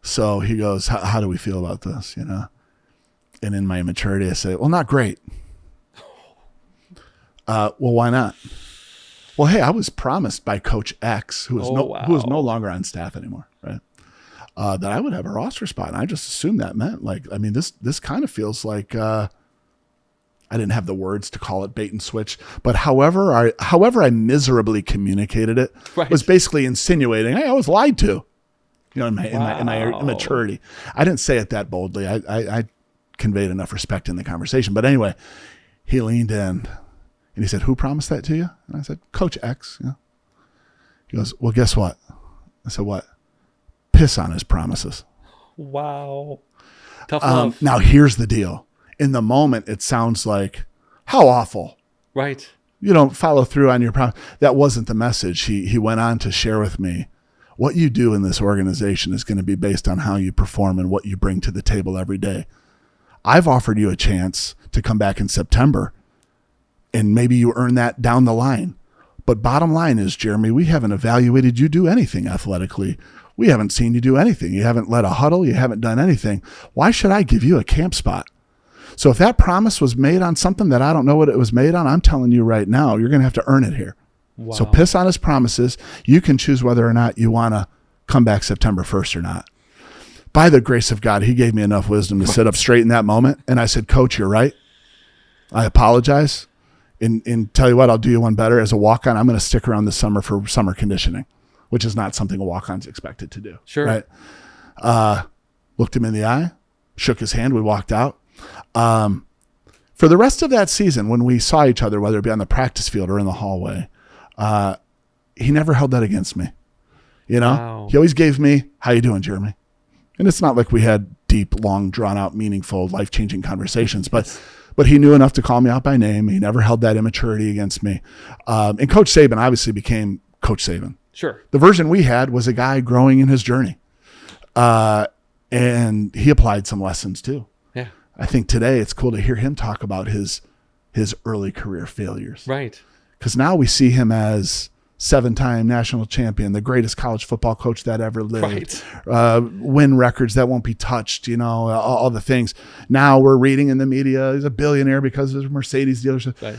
So he goes, how do we feel about this, And in my immaturity, I say, well, not great. Well, why not? Well, hey, I was promised by Coach X, who is no longer on staff anymore, right? That I would have a roster spot. And I just assumed that meant this kind of feels like I didn't have the words to call it bait and switch, but however I miserably communicated it was basically insinuating, hey, I was lied to, in my immaturity. I didn't say it that boldly. I conveyed enough respect in the conversation. But anyway, he leaned in and he said, who promised that to you? And I said, Coach X. He goes, well, guess what? I said, what? Piss on his promises. Wow. Tough love. Now here's the deal. In the moment, it sounds like, how awful. Right. You don't follow through on your promise. That wasn't the message. He went on to share with me, what you do in this organization is going to be based on how you perform and what you bring to the table every day. I've offered you a chance to come back in September, and maybe you earn that down the line. But bottom line is, Jeremy, we haven't evaluated you do anything athletically. We haven't seen you do anything. You haven't led a huddle. You haven't done anything. Why should I give you a camp spot? So if that promise was made on something that I don't know what it was made on, I'm telling you right now, you're going to have to earn it here. Wow. So piss on his promises. You can choose whether or not you want to come back September 1st or not. By the grace of God, he gave me enough wisdom to sit up straight in that moment. And I said, Coach, you're right. I apologize. And tell you what, I'll do you one better. As a walk-on, I'm going to stick around this summer for summer conditioning, which is not something a walk-on's expected to do. Sure. Right? Looked him in the eye, shook his hand. We walked out. For the rest of that season, when we saw each other, whether it be on the practice field or in the hallway, he never held that against me. Wow. He always gave me, how you doing, Jeremy? And it's not like we had deep, long, drawn out, meaningful, life-changing conversations, but he knew enough to call me out by name. He never held that immaturity against me. And Coach Saban obviously became Coach Saban. Sure. The version we had was a guy growing in his journey. And he applied some lessons too. Yeah. I think today it's cool to hear him talk about his early career failures. Right. Because now we see him as 7-time national champion, the greatest college football coach that ever lived, win records that won't be touched, all the things. Now we're reading in the media, he's a billionaire because of his Mercedes dealership. Right.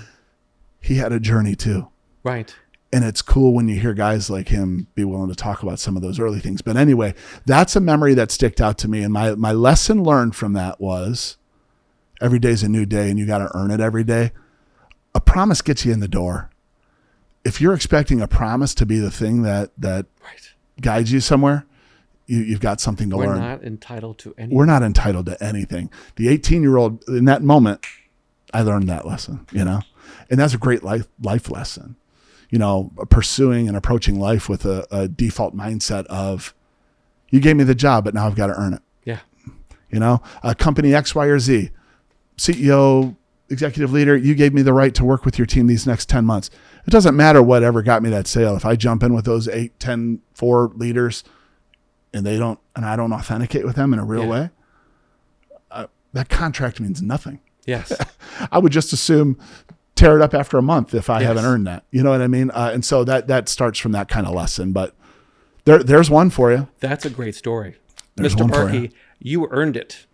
He had a journey too. Right. And it's cool when you hear guys like him be willing to talk about some of those early things. But anyway, that's a memory that sticked out to me. And my lesson learned from that was every day's a new day and you got to earn it every day. A promise gets you in the door. If you're expecting a promise to be the thing that guides you somewhere, you've got something to learn. We're not entitled to anything. We're not entitled to anything. The 18-year-old, in that moment, I learned that lesson, and that's a great life lesson. Pursuing and approaching life with a default mindset of, you gave me the job, but now I've got to earn it. Yeah. Company X, Y, or Z, CEO, executive leader, you gave me the right to work with your team these next 10 months. It doesn't matter whatever got me that sale. If I jump in with those 8, 10, 4 leaders and I don't authenticate with them in a real way, that contract means nothing. Yes. I would just assume tear it up after a month if I haven't earned that. You know what I mean? And so that starts from that kind of lesson, but there's one for you. That's a great story. There's Mr. one for Barkey, you earned it.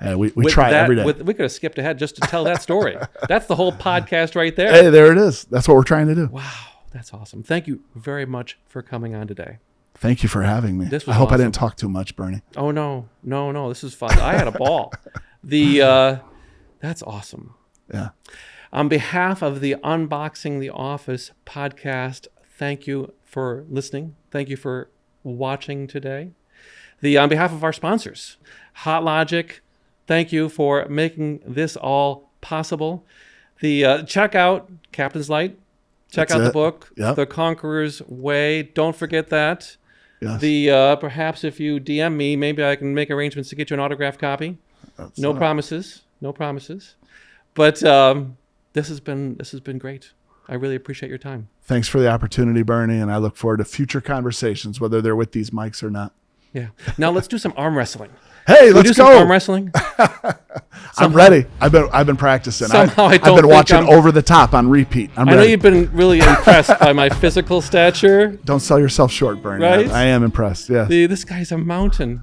Hey, we try every day. We could have skipped ahead just to tell that story. That's the whole podcast right there. Hey, there it is. That's what we're trying to do. Wow, that's awesome. Thank you very much for coming on today. Thank you for having me. This was I hope awesome. I didn't talk too much, Bernie. Oh, no. This is fun. I had a ball. That's awesome. Yeah. On behalf of the Unboxing the Office podcast, thank you for listening. Thank you for watching today. On behalf of our sponsors, Hot Logic, thank you for making this all possible. Check out Captain's Light. Check out the book, Yep. The Conqueror's Way. Don't forget that. Yes. Perhaps if you DM me, maybe I can make arrangements to get you an autographed copy. No promises. But this has been great. I really appreciate your time. Thanks for the opportunity, Bernie, and I look forward to future conversations, whether they're with these mics or not. Yeah. Now let's do some arm wrestling. Hey, Can we let's do some go. arm wrestling. I'm ready. I've been practicing. Somehow I I've don't been think watching I'm- Over the Top on repeat. I'm I know ready. you've been really impressed by my physical stature. Don't sell yourself short, Bernie. Right? I am impressed. Yeah. This guy's a mountain.